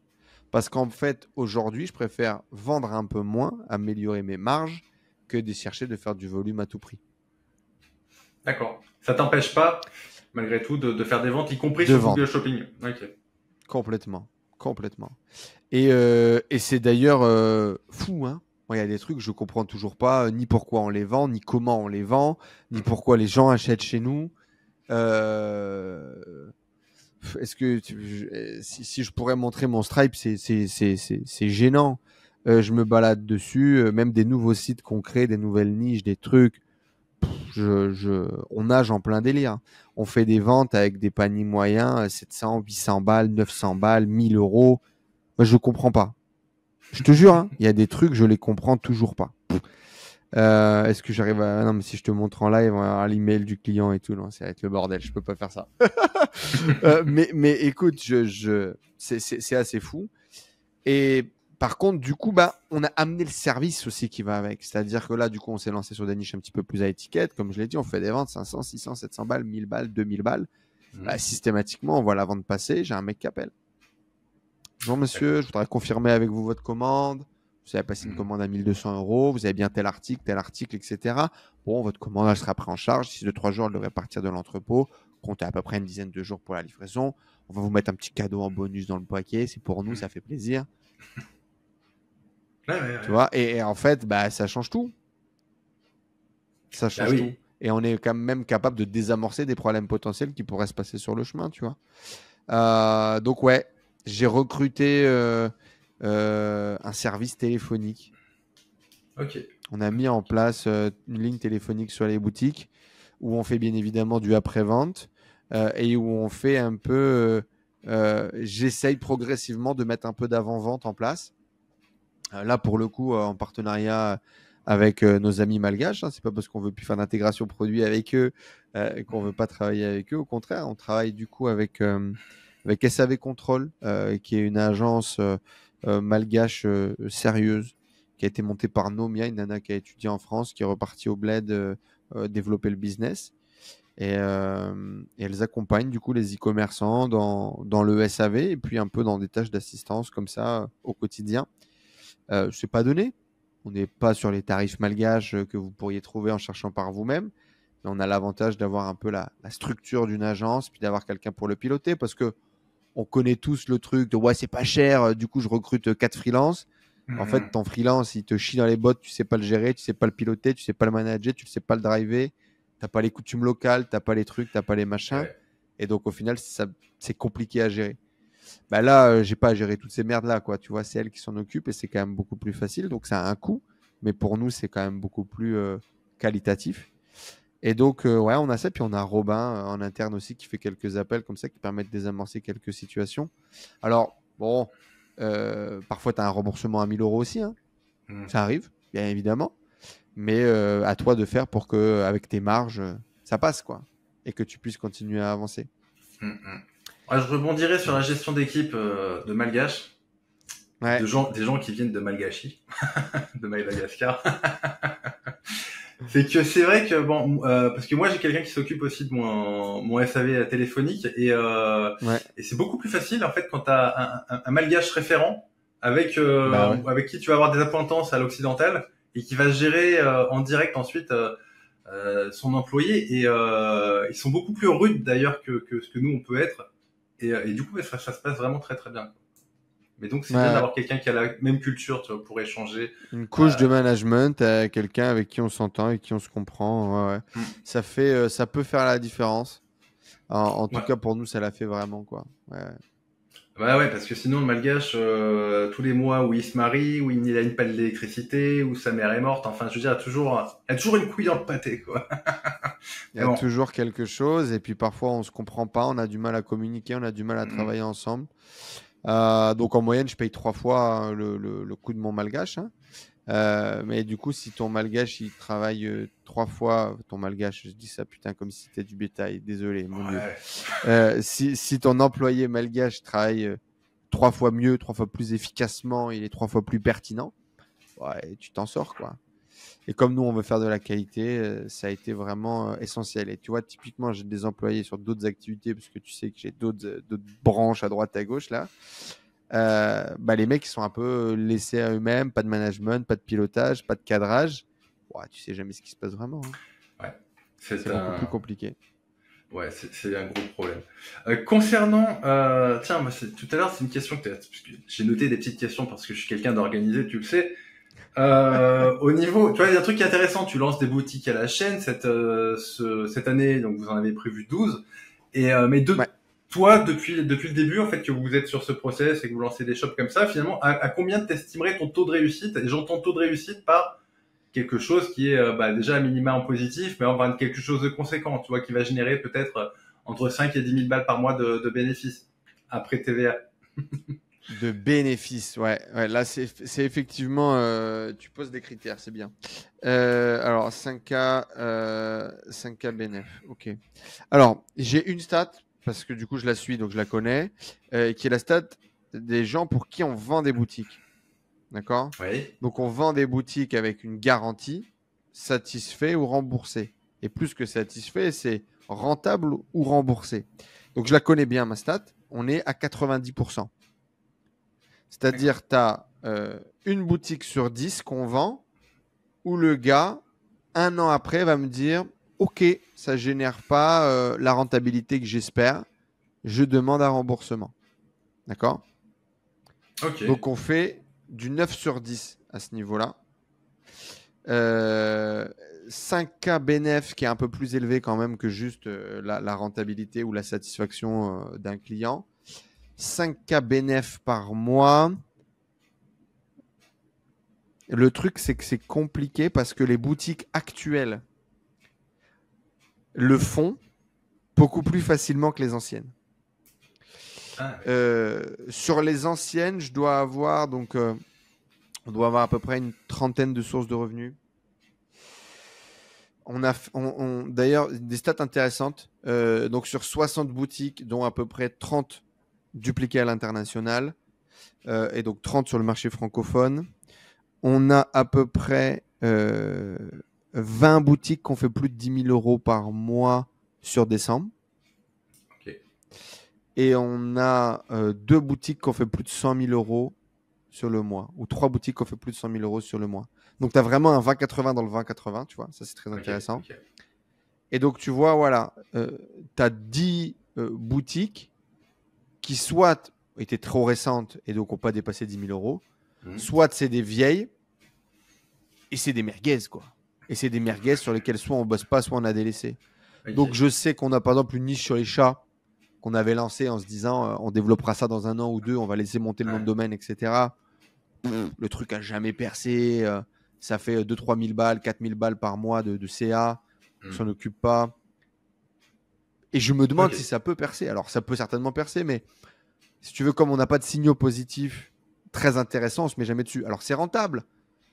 Parce qu'en fait, aujourd'hui, je préfère vendre un peu moins, améliorer mes marges, que de chercher de faire du volume à tout prix. D'accord. Ça t'empêche pas, malgré tout, de faire des ventes, y compris De sur vendre. Google Shopping. Ok. Complètement. Complètement. Et c'est d'ailleurs fou, hein. Moi, il y a des trucs que je comprends toujours pas, ni pourquoi on les vend, ni comment on les vend, ni pourquoi les gens achètent chez nous. Est-ce que si je pourrais montrer mon Stripe, c'est gênant. Je me balade dessus, même des nouveaux sites qu'on crée, des nouvelles niches, des trucs. On nage en plein délire. On fait des ventes avec des paniers moyens, 700, 800 balles, 900 balles, 1000 euros. Moi, je comprends pas. Je te jure, hein, il y a des trucs, je les comprends toujours pas. Est-ce que j'arrive à... Non, mais si je te montre en live, à l'email du client et tout, non, ça va être le bordel. Je peux pas faire ça. Mais écoute, c'est assez fou. Et par contre, du coup, bah, on a amené le service aussi qui va avec. C'est-à-dire que là, du coup, on s'est lancé sur des niches un petit peu plus à étiquette. Comme je l'ai dit, on fait des ventes 500, 600, 700 balles, 1000 balles, 2000 balles. Bah, systématiquement, on voit la vente passer. J'ai un mec qui appelle. Bonjour monsieur, je voudrais confirmer avec vous votre commande. Vous avez passé une commande à 1200 euros. Vous avez bien tel article, etc. Bon, votre commande, elle sera prise en charge. D'ici 2-3 jours, elle devrait partir de l'entrepôt. Comptez à peu près une dizaine de jours pour la livraison. On va vous mettre un petit cadeau en bonus dans le paquet. C'est pour nous, ça fait plaisir. Tu vois, et en fait, bah, ça change tout. Ça change tout. Et on est quand même capable de désamorcer des problèmes potentiels qui pourraient se passer sur le chemin, tu vois. Donc, ouais, j'ai recruté un service téléphonique. Ok. On a mis en place une ligne téléphonique sur les boutiques où on fait bien évidemment du après-vente et où on fait un peu... j'essaye progressivement de mettre un peu d'avant-vente en place. Là, pour le coup, en partenariat avec nos amis malgaches. Hein, c'est pas parce qu'on veut plus faire d'intégration produit avec eux qu'on veut pas travailler avec eux. Au contraire, on travaille du coup avec SAV Control, qui est une agence malgache sérieuse, qui a été montée par Nomia, une nana qui a étudié en France, qui est repartie au bled développer le business. Et elles accompagnent du coup les e-commerçants dans le SAV et puis un peu dans des tâches d'assistance comme ça au quotidien. C'est pas donné. On n'est pas sur les tarifs malgaches que vous pourriez trouver en cherchant par vous-même. Mais on a l'avantage d'avoir un peu la structure d'une agence, puis d'avoir quelqu'un pour le piloter, parce que on connaît tous le truc de ouais, c'est pas cher, du coup je recrute 4 freelances. En fait, ton freelance, il te chie dans les bottes, tu sais pas le gérer, tu sais pas le piloter, tu sais pas le manager, tu sais pas le driver, t'as pas les coutumes locales, t'as pas les trucs, t'as pas les machins. Ouais. Et donc au final, c'est compliqué à gérer. Bah là, j'ai pas à gérer toutes ces merdes-là, quoi. Tu vois, c'est elle qui s'en occupe et c'est quand même beaucoup plus facile. Donc, ça a un coût, mais pour nous, c'est quand même beaucoup plus qualitatif. Et donc, ouais, on a ça. Puis, on a Robin en interne aussi qui fait quelques appels comme ça qui permettent de désamorcer quelques situations. Alors, bon, parfois, tu as un remboursement à 1000 euros aussi. Hein. Ça arrive, bien évidemment. Mais à toi de faire pour que, avec tes marges, ça passe, quoi. Et que tu puisses continuer à avancer. Ouais, je rebondirais sur la gestion d'équipe de Malgache. Ouais. Des gens qui viennent de Malgachi, de Madagascar. C'est que c'est vrai que bon, parce que moi j'ai quelqu'un qui s'occupe aussi de mon SAV téléphonique et c'est beaucoup plus facile en fait quand t'as un Malgache référent avec avec qui tu vas avoir des appointances à l'occidental et qui va gérer en direct ensuite son employé et ils sont beaucoup plus rudes d'ailleurs que ce que nous on peut être et du coup ça se passe vraiment très très bien. Mais donc, c'est bien d'avoir quelqu'un qui a la même culture, tu vois, pour échanger. Une couche de management, quelqu'un avec qui on s'entend et qui on se comprend. Ouais. Ça peut faire la différence. En tout cas, pour nous, ça l'a fait vraiment, quoi. Ouais. Bah ouais, parce que sinon, le malgache, tous les mois où il se marie, où il a une panne d'électricité, où sa mère est morte, enfin, je veux dire, il y a toujours une couille dans le pâté, quoi. Il y a toujours quelque chose, et puis parfois, on se comprend pas, on a du mal à communiquer, on a du mal à travailler ensemble. Donc en moyenne, je paye 3 fois le coût de mon malgache. Hein. Mais du coup, si ton malgache il travaille 3 fois, ton malgache, je dis ça putain comme si c'était du bétail, désolé, mon Dieu. Si ton employé malgache travaille 3 fois mieux, 3 fois plus efficacement, il est 3 fois plus pertinent, ouais, tu t'en sors quoi. Et comme nous, on veut faire de la qualité, ça a été vraiment essentiel. Et tu vois, typiquement, j'ai des employés sur d'autres activités, parce que tu sais que j'ai d'autres branches à droite, à gauche, là. Les mecs, ils sont un peu laissés à eux-mêmes, pas de management, pas de pilotage, pas de cadrage. Ouais, tu sais jamais ce qui se passe vraiment. Hein. Ouais. C'est beaucoup plus compliqué. Ouais, c'est un gros problème. Concernant, tiens, moi, tout à l'heure, c'est une question parce que j'ai noté des petites questions parce que je suis quelqu'un d'organisé, tu le sais. Au niveau, tu vois, il y a un truc qui est intéressant. Tu lances des boutiques à la chaîne cette année, donc vous en avez prévu 12. Mais Ouais. toi, depuis le début, en fait, que vous êtes sur ce process et que vous lancez des shops comme ça, finalement, à combien t'estimerais ton taux de réussite? Et j'entends taux de réussite par quelque chose qui est déjà à minima en positif, mais on va quelque chose de conséquent, tu vois, qui va générer peut-être entre 5 et 10 000 balles par mois de bénéfices après TVA. De bénéfices, ouais. Ouais, là, c'est effectivement, tu poses des critères, c'est bien. Alors, 5K bénéf, ok. Alors, j'ai une stat, parce que du coup, je la suis, donc je la connais, qui est la stat des gens pour qui on vend des boutiques. D'accord? Oui. Donc, on vend des boutiques avec une garantie, satisfait ou remboursé. Et plus que satisfait, c'est rentable ou remboursé. Donc, je la connais bien, ma stat. On est à 90%. D'accord. C'est-à-dire, tu as une boutique sur 10 qu'on vend où le gars, un an après, va me dire OK, ça ne génère pas la rentabilité que j'espère, je demande un remboursement. D'accord? Ok. Donc, on fait du 9 sur 10 à ce niveau-là. 5K bénéf qui est un peu plus élevé quand même que juste la rentabilité ou la satisfaction d'un client. 5K bénéf par mois. Le truc, c'est que c'est compliqué parce que les boutiques actuelles le font beaucoup plus facilement que les anciennes. Ah, Sur les anciennes, je dois avoir on doit avoir à peu près une trentaine de sources de revenus. On a d'ailleurs des stats intéressantes. Donc sur 60 boutiques, dont à peu près 30 dupliquées à l'international et donc 30 sur le marché francophone. On a à peu près 20 boutiques qui ont fait plus de 10 000 euros par mois sur décembre. ok. Et on a 2 boutiques qui ont fait plus de 100 000 euros sur le mois. Ou 3 boutiques qui ont fait plus de 100 000 euros sur le mois. Donc, tu as vraiment un 20-80 dans le 20-80, tu vois. Ça, c'est très Ok. intéressant. Ok. Et donc, tu vois, voilà, tu as 10 boutiques qui soit étaient trop récentes et donc n'ont pas dépassé 10 000 euros, soit c'est des vieilles et c'est des merguez, quoi. Et c'est des merguez sur lesquelles soit on bosse pas, soit on a délaissé. Ok. Donc, je sais qu'on a par exemple une niche sur les chats qu'on avait lancé en se disant on développera ça dans un an ou deux, on va laisser monter le nom de domaine, etc. Le truc a jamais percé. Ça fait 2-3 000 balles, 4 000 balles par mois de CA. On s'en occupe pas. Et je me demande si ça peut percer. Alors, ça peut certainement percer, mais si tu veux, comme on n'a pas de signaux positifs très intéressants, on se met jamais dessus. Alors, c'est rentable.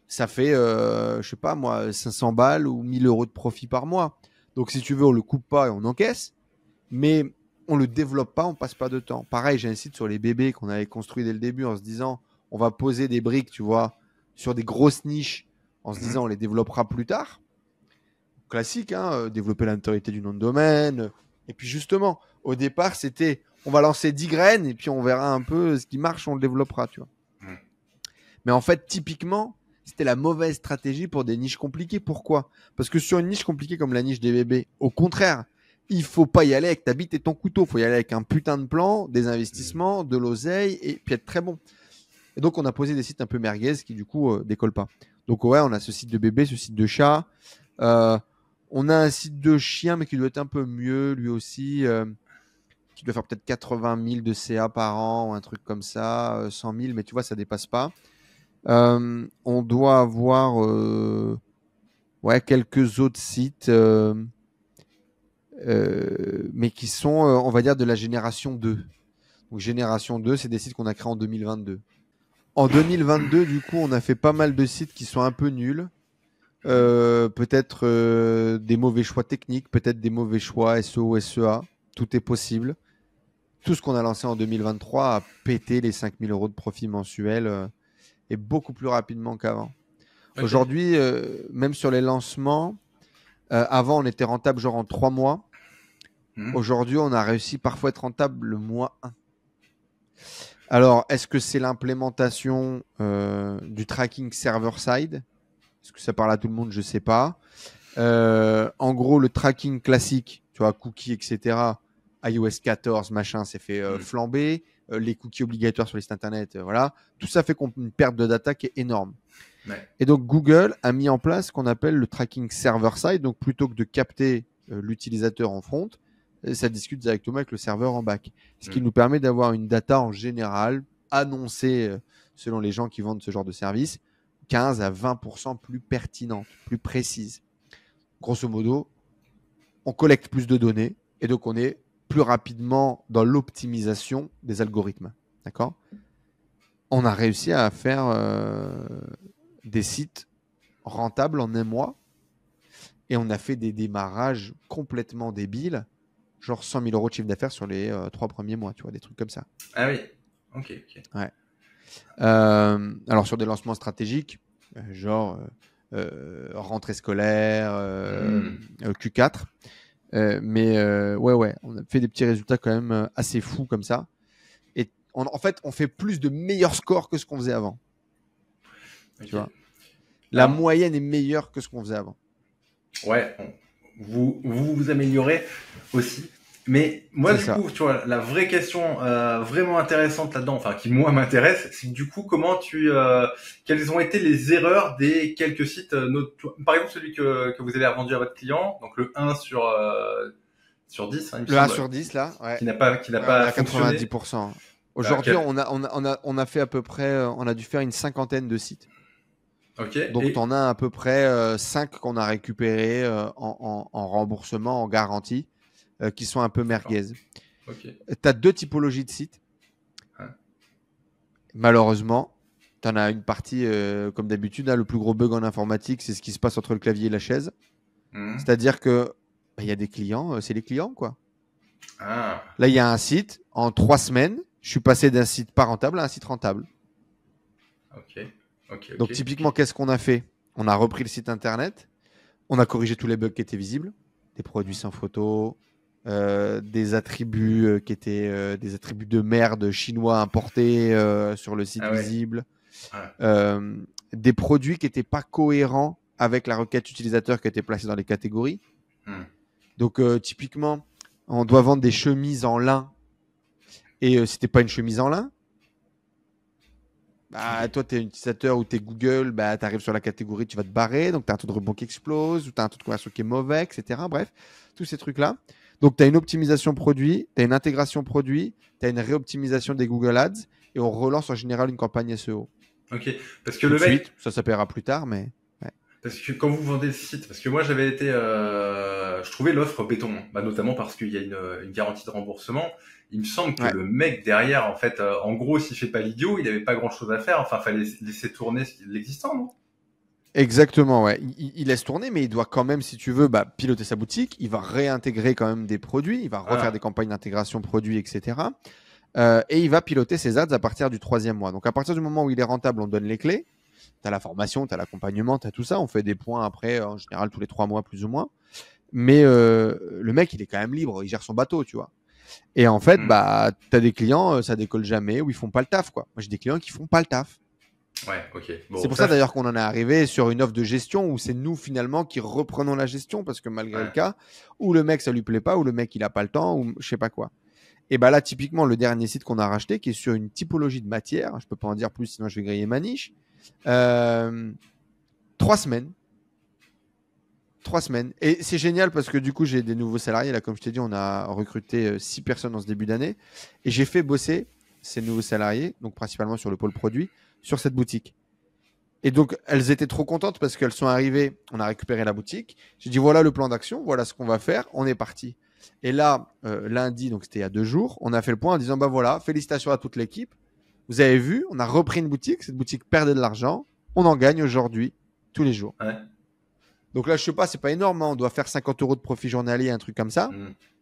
Ça fait, je sais pas moi, 500 balles ou 1 000 euros de profit par mois. Donc, si tu veux, on le coupe pas et on encaisse. Mais on le développe pas, on passe pas de temps. Pareil, j'insiste sur les bébés qu'on avait construits dès le début en se disant on va poser des briques, tu vois, sur des grosses niches en se disant on les développera plus tard. Classique, hein, développer la notoriété du nom de domaine. Et puis justement, au départ, c'était on va lancer 10 graines et puis on verra un peu ce qui marche, on le développera, tu vois. Mais en fait, typiquement, c'était la mauvaise stratégie pour des niches compliquées. Pourquoi? Parce que sur une niche compliquée comme la niche des bébés, au contraire, il faut pas y aller avec ta bite et ton couteau. Il faut y aller avec un putain de plan, des investissements, de l'oseille et puis être très bon. Et donc, on a posé des sites un peu merguez qui, du coup, décollent pas. Donc, ouais, on a ce site de bébé, ce site de chat. On a un site de chien, mais qui doit être un peu mieux, lui aussi, qui doit faire peut-être 80 000 de CA par an ou un truc comme ça, 100 000, mais tu vois, ça dépasse pas. On doit avoir quelques autres sites, mais qui sont, on va dire, de la génération 2. Donc, génération 2, c'est des sites qu'on a créés en 2022. En 2022, du coup, on a fait pas mal de sites qui sont un peu nuls. Peut-être des mauvais choix techniques, peut-être des mauvais choix SEO, SEA. Tout est possible. Tout ce qu'on a lancé en 2023 a pété les 5 000 euros de profit mensuel et beaucoup plus rapidement qu'avant. Okay. Aujourd'hui, même sur les lancements, avant, on était rentable genre en 3 mois. Aujourd'hui, on a réussi parfois à être rentable le mois 1. Alors, est-ce que c'est l'implémentation du tracking server-side? Est-ce que ça parle à tout le monde? Je ne sais pas. En gros, le tracking classique, tu vois, cookies, etc. iOS 14, machin, s'est fait flamber. Les cookies obligatoires sur les sites internet, voilà. Tout ça fait une perte de data qui est énorme. Ouais. Et donc, Google a mis en place ce qu'on appelle le tracking server-side. Donc, plutôt que de capter l'utilisateur en front, ça discute directement avec le serveur en back. Ce qui nous permet d'avoir une data en général annoncée, selon les gens qui vendent ce genre de service, 15 à 20% plus pertinente, plus précise. Grosso modo, on collecte plus de données et donc on est plus rapidement dans l'optimisation des algorithmes. D'accord ? On a réussi à faire des sites rentables en un mois et on a fait des démarrages complètement débiles, genre 100 000 euros de chiffre d'affaires sur les 3 premiers mois, tu vois, des trucs comme ça. Ah oui, ok. Ouais. Alors sur des lancements stratégiques, genre rentrée scolaire, Q4, ouais, on a fait des petits résultats quand même assez fous comme ça. Et en fait, on fait plus de meilleurs scores que ce qu'on faisait avant. Okay. Tu vois, la moyenne est meilleure que ce qu'on faisait avant. Ouais, vous améliorez aussi. Mais moi, du coup, tu vois, la vraie question vraiment intéressante là-dedans, enfin qui moi m'intéresse, c'est du coup comment quelles ont été les erreurs des quelques sites, par exemple celui que vous avez revendu à votre client, donc le 1 sur 10, hein, le 1 sur 10 là, ouais. qui n'a pas fonctionné. 90%. Aujourd'hui, on a fait à peu près, on a dû faire une cinquantaine de sites. Okay. Donc, tu en as à peu près 5 qu'on a récupérés en remboursement, en garantie, qui sont un peu merguez. Okay. Tu as 2 typologies de sites. Malheureusement, tu en as une partie, comme d'habitude, le plus gros bug en informatique, c'est ce qui se passe entre le clavier et la chaise. C'est-à-dire que y a des clients, c'est les clients, quoi. Ah. Là, il y a un site, en 3 semaines, je suis passé d'un site pas rentable à un site rentable. Donc, typiquement, qu'est-ce qu'on a fait ? On a repris le site internet, on a corrigé tous les bugs qui étaient visibles, des produits sans photo, des attributs qui étaient des attributs de merde chinois importés sur le site visible, des produits qui n'étaient pas cohérents avec la requête utilisateur qui était placée dans les catégories. Donc, typiquement, on doit vendre des chemises en lin et c'était pas une chemise en lin. Bah, toi, tu es un utilisateur ou tu es Google, bah, tu arrives sur la catégorie, tu vas te barrer, donc tu as un taux de rebond qui explose, ou tu as un taux de conversion qui est mauvais, etc. Bref, tous ces trucs-là. Donc, tu as une optimisation produit, tu as une intégration produit, tu as une réoptimisation des Google Ads, et on relance en général une campagne SEO. Ok, parce que le mec... Ça paiera plus tard, mais... Ouais. Parce que quand vous vendez le site, parce que moi j'avais été... je trouvais l'offre béton, notamment parce qu'il y a une garantie de remboursement. Il me semble que le mec derrière, en fait, en gros, s'il fait pas l'idiot, il avait pas grand-chose à faire. Enfin, fallait laisser tourner l'existant, non ? Exactement, ouais. Il laisse tourner, mais il doit quand même, si tu veux, piloter sa boutique. Il va réintégrer quand même des produits. Il va refaire des campagnes d'intégration produits, etc. Et il va piloter ses ads à partir du 3e mois. Donc, à partir du moment où il est rentable, on donne les clés. Tu as la formation, tu as l'accompagnement, tu as tout ça. On fait des points après, en général, tous les 3 mois, plus ou moins. Mais le mec, il est quand même libre. Il gère son bateau, tu vois. Et en fait, tu as des clients, ça décolle jamais, ou ils font pas le taf, quoi. Moi, j'ai des clients qui font pas le taf. Ouais, ok. Bon, c'est pour ça d'ailleurs qu'on en est arrivé sur une offre de gestion où c'est nous finalement qui reprenons la gestion parce que malgré le cas, où le mec ça lui plaît pas, ou le mec il a pas le temps, ou je sais pas quoi. Et bah là, typiquement, le dernier site qu'on a racheté qui est sur une typologie de matière, je peux pas en dire plus sinon je vais griller ma niche. 3 semaines. 3 semaines. Et c'est génial parce que du coup, j'ai des nouveaux salariés. Là, comme je t'ai dit, on a recruté 6 personnes en ce début d'année. Et j'ai fait bosser ces nouveaux salariés, donc principalement sur le pôle produit, sur cette boutique. Et donc, elles étaient trop contentes parce qu'elles sont arrivées. On a récupéré la boutique. J'ai dit, voilà le plan d'action, voilà ce qu'on va faire. On est parti. Et là, lundi, donc c'était il y a 2 jours, on a fait le point en disant, bah voilà, félicitations à toute l'équipe. Vous avez vu, on a repris une boutique. Cette boutique perdait de l'argent. On en gagne aujourd'hui, tous les jours. Ouais. Donc là, je sais pas, c'est pas énorme, hein. On doit faire 50 euros de profit journalier, un truc comme ça.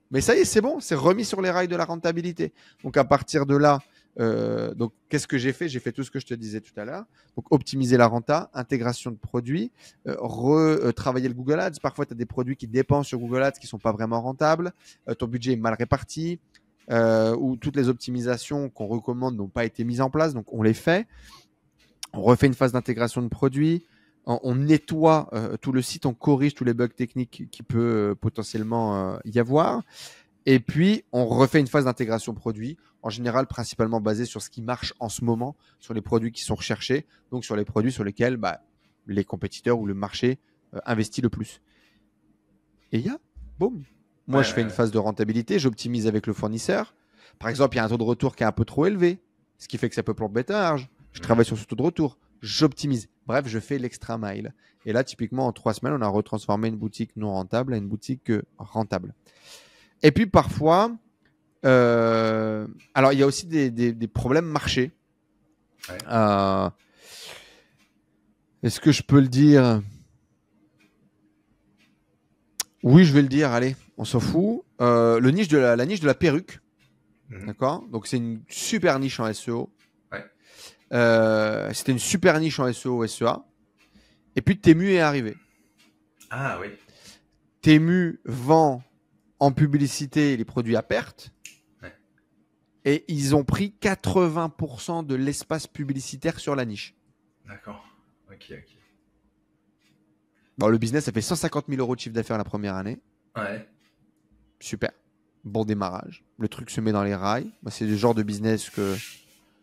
Mais ça y est, c'est bon, c'est remis sur les rails de la rentabilité. Donc à partir de là, donc qu'est-ce que j'ai fait ? J'ai fait tout ce que je te disais tout à l'heure. Donc optimiser la renta, intégration de produits, retravailler le Google Ads. Parfois, tu as des produits qui dépensent sur Google Ads qui sont pas vraiment rentables. Ton budget est mal réparti. Ou toutes les optimisations qu'on recommande n'ont pas été mises en place. Donc on les fait. On refait une phase d'intégration de produits. on nettoie tout le site, on corrige tous les bugs techniques qui peut potentiellement y avoir. Et puis, on refait une phase d'intégration produit, en général principalement basée sur ce qui marche en ce moment, sur les produits qui sont recherchés, donc sur les produits sur lesquels les compétiteurs ou le marché investit le plus. Et boum. Moi, je fais une phase de rentabilité, j'optimise avec le fournisseur. Par exemple, il y a un taux de retour qui est un peu trop élevé, ce qui fait que ça peut plomber ta marge. Je travaille sur ce taux de retour, j'optimise. Bref, je fais l'extra mile. Et là, typiquement, en 3 semaines, on a retransformé une boutique non rentable à une boutique rentable. Et puis parfois, alors il y a aussi des problèmes marché. Ouais. Est-ce que je peux le dire? Oui, je vais le dire. Allez, on s'en fout. La niche de la perruque. D'accord. Donc c'est une super niche en SEO. Ouais. C'était une super niche en SEO, SEA. Et puis Temu est arrivé. Ah oui. Temu vend en publicité les produits à perte. Ouais. Et ils ont pris 80% de l'espace publicitaire sur la niche. D'accord. Ok. Bon, le business, ça fait 150 000 € de chiffre d'affaires la première année. Ouais. Super. Bon démarrage. Le truc se met dans les rails. C'est le genre de business que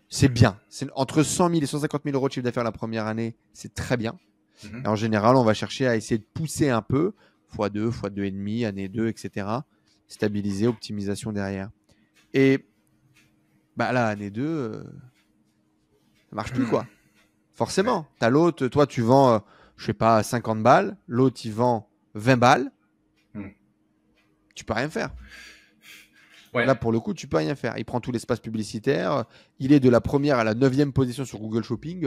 c'est bien. C'est entre 100 000 et 150 000 € de chiffre d'affaires la première année, c'est très bien. Et en général, on va chercher à essayer de pousser un peu, x2, x2,5, année 2, etc. Stabiliser, optimisation derrière. Et là, année 2, ça marche plus, quoi. Forcément. T'as l'autre, toi, tu vends, je sais pas, 50 balles. L'autre, il vend 20 balles. Tu peux rien faire. Ouais. Là, pour le coup, tu peux rien faire. Il prend tout l'espace publicitaire. Il est de la première à la 9e position sur Google Shopping.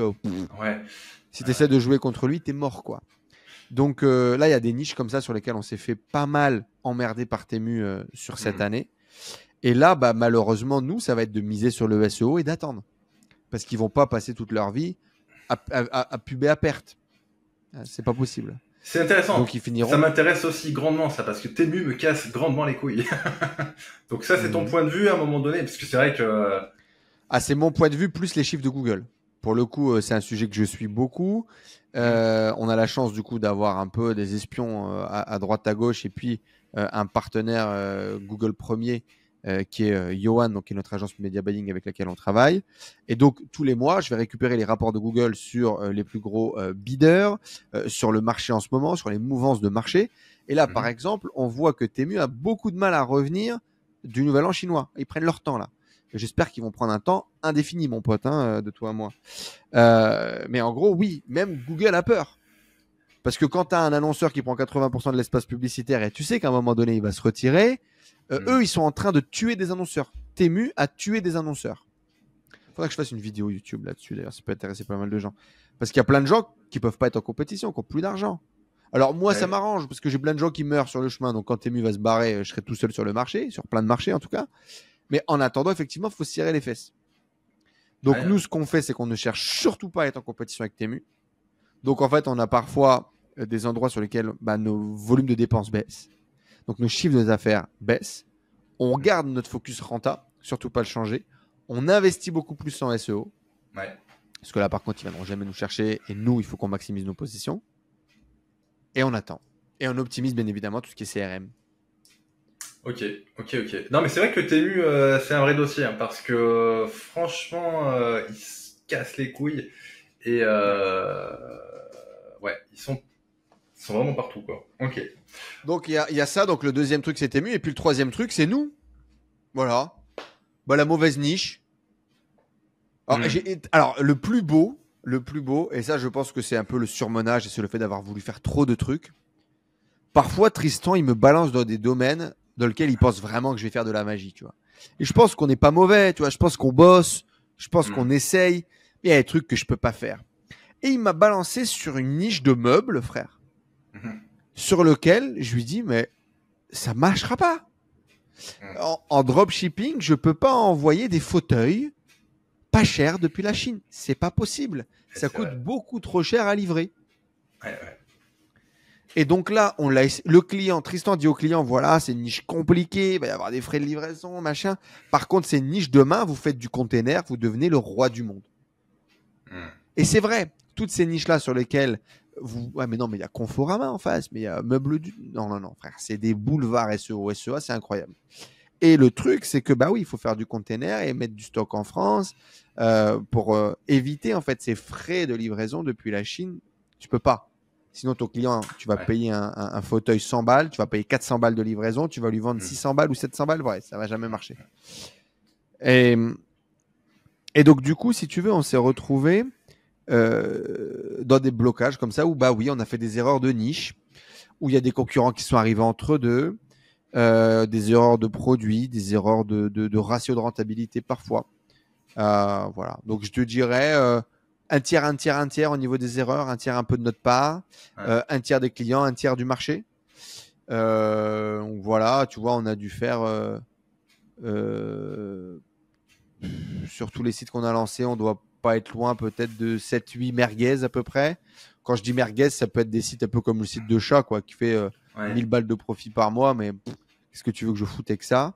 Ouais. Si tu essaies de jouer contre lui, t'es mort, quoi. Donc là, il y a des niches comme ça sur lesquelles on s'est fait pas mal emmerder par Temu sur cette année. Et là, malheureusement, nous, ça va être de miser sur le SEO et d'attendre. Parce qu'ils vont pas passer toute leur vie à puber à perte. C'est pas possible. C'est intéressant. Donc, ils finiront... Ça m'intéresse aussi grandement, ça, parce que Temu me casse grandement les couilles. Donc ça, c'est ton point de vue à un moment donné, parce que c'est vrai que... c'est mon point de vue plus les chiffres de Google. Pour le coup, c'est un sujet que je suis beaucoup. On a la chance du coup d'avoir un peu des espions à droite à gauche et puis un partenaire Google premier qui est Yohan, donc qui est notre agence Media Buying avec laquelle on travaille. Et donc tous les mois, je vais récupérer les rapports de Google sur les plus gros bidders, sur le marché en ce moment, sur les mouvances de marché. Et là, par exemple, on voit que Temu a beaucoup de mal à revenir du nouvel an chinois. Ils prennent leur temps là. J'espère qu'ils vont prendre un temps indéfini, mon pote, de toi à moi. Mais en gros, oui, même Google a peur. Parce que quand tu as un annonceur qui prend 80% de l'espace publicitaire et tu sais qu'à un moment donné, il va se retirer, eux, ils sont en train de tuer des annonceurs. Temu a tué des annonceurs. Il faudrait que je fasse une vidéo YouTube là-dessus, d'ailleurs. Ça peut intéresser pas mal de gens. Parce qu'il y a plein de gens qui peuvent pas être en compétition, qui ont plus d'argent. Alors moi, ça m'arrange parce que j'ai plein de gens qui meurent sur le chemin. Donc quand Temu va se barrer, je serai tout seul sur le marché, sur plein de marchés en tout cas. Mais en attendant, effectivement, il faut se tirer les fesses. Donc, nous, ce qu'on fait, c'est qu'on ne cherche surtout pas à être en compétition avec Temu. Donc, en fait, on a parfois des endroits sur lesquels nos volumes de dépenses baissent. Donc, nos chiffres d'affaires baissent. On garde notre focus renta, surtout pas le changer. On investit beaucoup plus en SEO. Ouais. Parce que là, par contre, ils ne viendront jamais nous chercher. Et nous, il faut qu'on maximise nos positions. Et on attend. Et on optimise, bien évidemment, tout ce qui est CRM. Ok. Non, mais c'est vrai que Temu, c'est un vrai dossier, hein, parce que franchement, ils se cassent les couilles et ils sont vraiment partout, quoi. Ok. Donc il y a ça. Donc le deuxième truc, c'est Temu, et puis le troisième truc, c'est nous. Voilà. La mauvaise niche. Alors le plus beau, et ça, je pense que c'est un peu le surmenage et c'est le fait d'avoir voulu faire trop de trucs. Parfois, Tristan, il me balance dans des domaines dans lesquels il pense vraiment que je vais faire de la magie, tu vois. Et je pense qu'on n'est pas mauvais, tu vois. Je pense qu'on bosse, je pense qu'on essaye, mais il y a des trucs que je peux pas faire. Et il m'a balancé sur une niche de meubles, frère, sur lequel je lui dis, mais ça marchera pas. En dropshipping, je peux pas envoyer des fauteuils pas chers depuis la Chine. C'est pas possible. Ça coûte beaucoup trop cher à livrer. Ouais. Et donc là, Tristan dit au client, voilà, c'est une niche compliquée, il va y avoir des frais de livraison, machin. Par contre, c'est une niche demain, vous faites du container, vous devenez le roi du monde. Et c'est vrai, toutes ces niches-là sur lesquelles Ouais, mais non, mais il y a Conforama en face, mais il y a Meuble du... Non, frère, c'est des boulevards SEO, SEA, c'est incroyable. Et le truc, c'est que, bah oui, il faut faire du container et mettre du stock en France pour éviter, en fait, ces frais de livraison depuis la Chine. Tu peux pas. Sinon, ton client, tu vas payer un fauteuil 100 balles, tu vas payer 400 balles de livraison, tu vas lui vendre 600 balles ou 700 balles. Ouais, ça va jamais marcher. Et donc, du coup, si tu veux, on s'est retrouvé dans des blocages comme ça où, bah oui, on a fait des erreurs de niche, où il y a des concurrents qui sont arrivés entre deux, des erreurs de produits, des erreurs de ratio de rentabilité parfois. Voilà. Donc, je te dirais un tiers au niveau des erreurs, un tiers un peu de notre part, un tiers des clients, un tiers du marché. Voilà, tu vois, on a dû faire sur tous les sites qu'on a lancés, on doit pas être loin peut-être de 7-8 merguez à peu près. Quand je dis merguez, ça peut être des sites un peu comme le site de chat, quoi, qui fait 1000 balles de profit par mois, mais qu'est-ce que tu veux que je foute avec ça?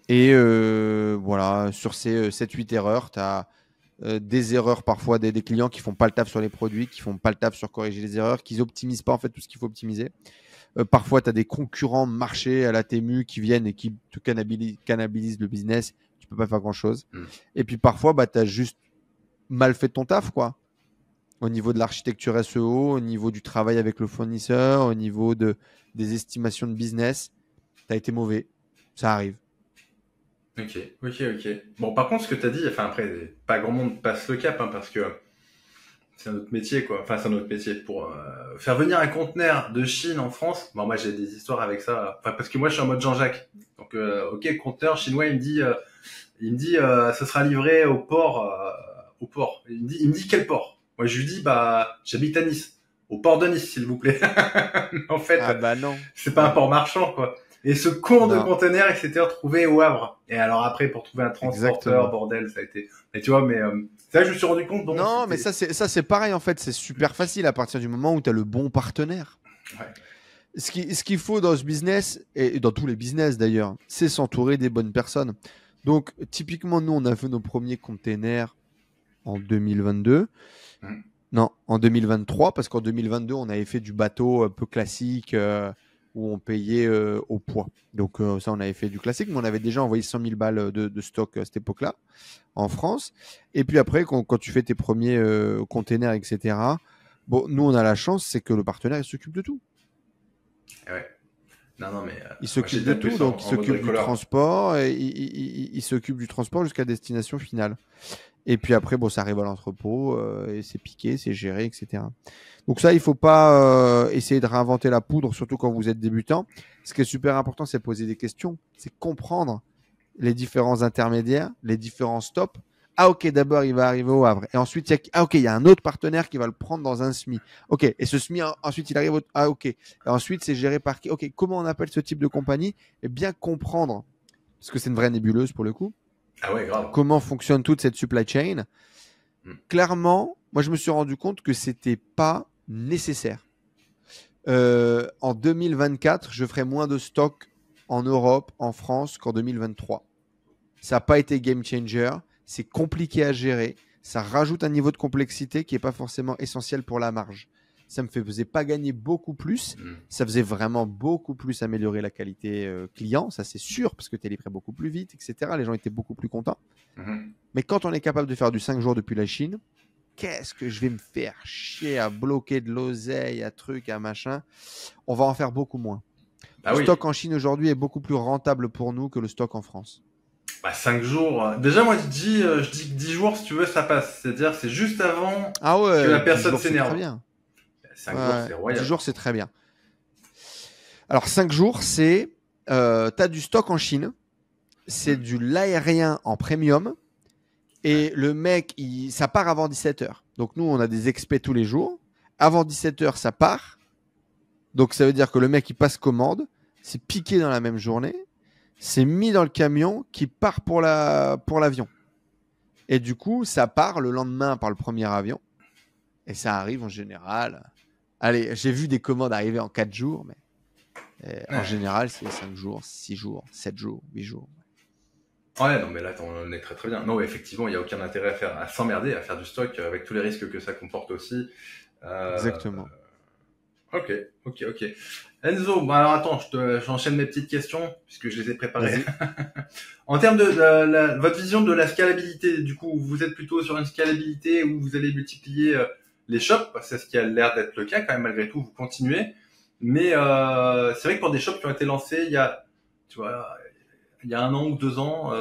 Et voilà, sur ces 7-8 erreurs, tu as des erreurs parfois des clients qui font pas le taf sur les produits, qui font pas le taf sur corriger les erreurs, qui n'optimisent pas en fait tout ce qu'il faut optimiser. Parfois, tu as des concurrents marché à la TMU qui viennent et qui te cannibalisent le business. Tu peux pas faire grand-chose. Et puis parfois, bah, tu as juste mal fait ton taf, quoi. Au niveau de l'architecture SEO, au niveau du travail avec le fournisseur, au niveau des estimations de business, tu as été mauvais. Ça arrive. Ok. Bon, par contre, ce que tu as dit, enfin après, pas grand monde passe le cap, hein, parce que c'est un autre métier, quoi. Enfin, c'est un autre métier. Pour faire venir un conteneur de Chine en France, bon, moi j'ai des histoires avec ça. Enfin, parce que moi je suis en mode Jean-Jacques. Donc, ok, le conteneur chinois, il me dit, ce sera livré au port, au port. Il me dit quel port. Moi, je lui dis, bah, j'habite à Nice, au port de Nice, s'il vous plaît. En fait, bah non. c'est pas un port marchand, quoi. Et ce con de conteneur, il s'était retrouvé au Havre. Et alors après, pour trouver un transporteur, bordel, ça a été. Et tu vois, mais c'est là que je me suis rendu compte. Donc, non, mais ça c'est pareil en fait. C'est super facile à partir du moment où tu as le bon partenaire. Ouais. Ce qu'il faut dans ce business, et dans tous les business d'ailleurs, c'est s'entourer des bonnes personnes. Donc, typiquement, nous, on a fait nos premiers containers en 2022. Non, en 2023, parce qu'en 2022, on avait fait du bateau un peu classique où on payait au poids. Donc, ça, on avait fait du classique, mais on avait déjà envoyé 100 000 balles de stock à cette époque-là en France. Et puis après, quand tu fais tes premiers containers, etc., bon, nous, on a la chance, c'est que le partenaire, il s'occupe de tout. Ouais. Non, mais il s'occupe de tout, donc il s'occupe du transport, et il s'occupe du transport jusqu'à destination finale. Et puis après, bon, ça arrive à l'entrepôt, et c'est piqué, c'est géré, etc. Donc ça, il faut pas essayer de réinventer la poudre, surtout quand vous êtes débutant. Ce qui est super important, c'est poser des questions, c'est comprendre les différents intermédiaires, les différents stops. Ah ok, d'abord il va arriver au Havre. Et ensuite, il y a un autre partenaire qui va le prendre dans un SMI. Ok, et ce SMI, ensuite il arrive au... Ah ok. Et ensuite, c'est géré par qui? Ok, comment on appelle ce type de compagnie? Et bien comprendre, parce que c'est une vraie nébuleuse pour le coup. Ah ouais, grave. Comment fonctionne toute cette supply chain? Clairement, moi je me suis rendu compte que c'était pas nécessaire. En 2024, je ferai moins de stock en Europe, en France qu'en 2023. Ça n'a pas été game changer. C'est compliqué à gérer. Ça rajoute un niveau de complexité qui n'est pas forcément essentiel pour la marge. Ça me faisait pas gagner beaucoup plus. Ça faisait vraiment beaucoup plus améliorer la qualité client. Ça, c'est sûr, parce que tu es livré beaucoup plus vite, etc. Les gens étaient beaucoup plus contents. Mais quand on est capable de faire du 5 jours depuis la Chine, qu'est-ce que je vais me faire chier à bloquer de l'oseille, à truc, à machin? On va en faire beaucoup moins. Le stock en Chine aujourd'hui est beaucoup plus rentable pour nous que le stock en France. 5 jours. Déjà, moi, je dis que 10 jours, si tu veux, ça passe. C'est-à-dire, c'est juste avant que la personne s'énerve. 5 jours, c'est royal. 10 jours, c'est très bien. Alors, 5 jours, c'est... tu as du stock en Chine. C'est de l'aérien en premium. Et le mec, ça part avant 17h. Donc, nous, on a des expés tous les jours. Avant 17h, ça part. Donc, ça veut dire que le mec, il passe commande. C'est piqué dans la même journée. C'est mis dans le camion qui part pour l'avion. Et du coup, ça part le lendemain par le premier avion. Et ça arrive en général. Allez, j'ai vu des commandes arriver en 4 jours, mais en général, c'est 5 jours, 6 jours, 7 jours, 8 jours. Ouais, non, mais là, on est très très bien. Non, ouais, effectivement, il n'y a aucun intérêt à s'emmerder, à faire du stock avec tous les risques que ça comporte aussi. Euh, Exactement. ok, ok. Enzo, bah alors attends, j'enchaîne mes petites questions puisque je les ai préparées. Vas-y. En termes de votre vision de la scalabilité, du coup, vous êtes plutôt sur une scalabilité où vous allez multiplier les shops, parce que c'est ce qui a l'air d'être le cas quand même malgré tout, vous continuez. Mais c'est vrai que pour des shops qui ont été lancés tu vois, il y a 1 an ou 2 ans,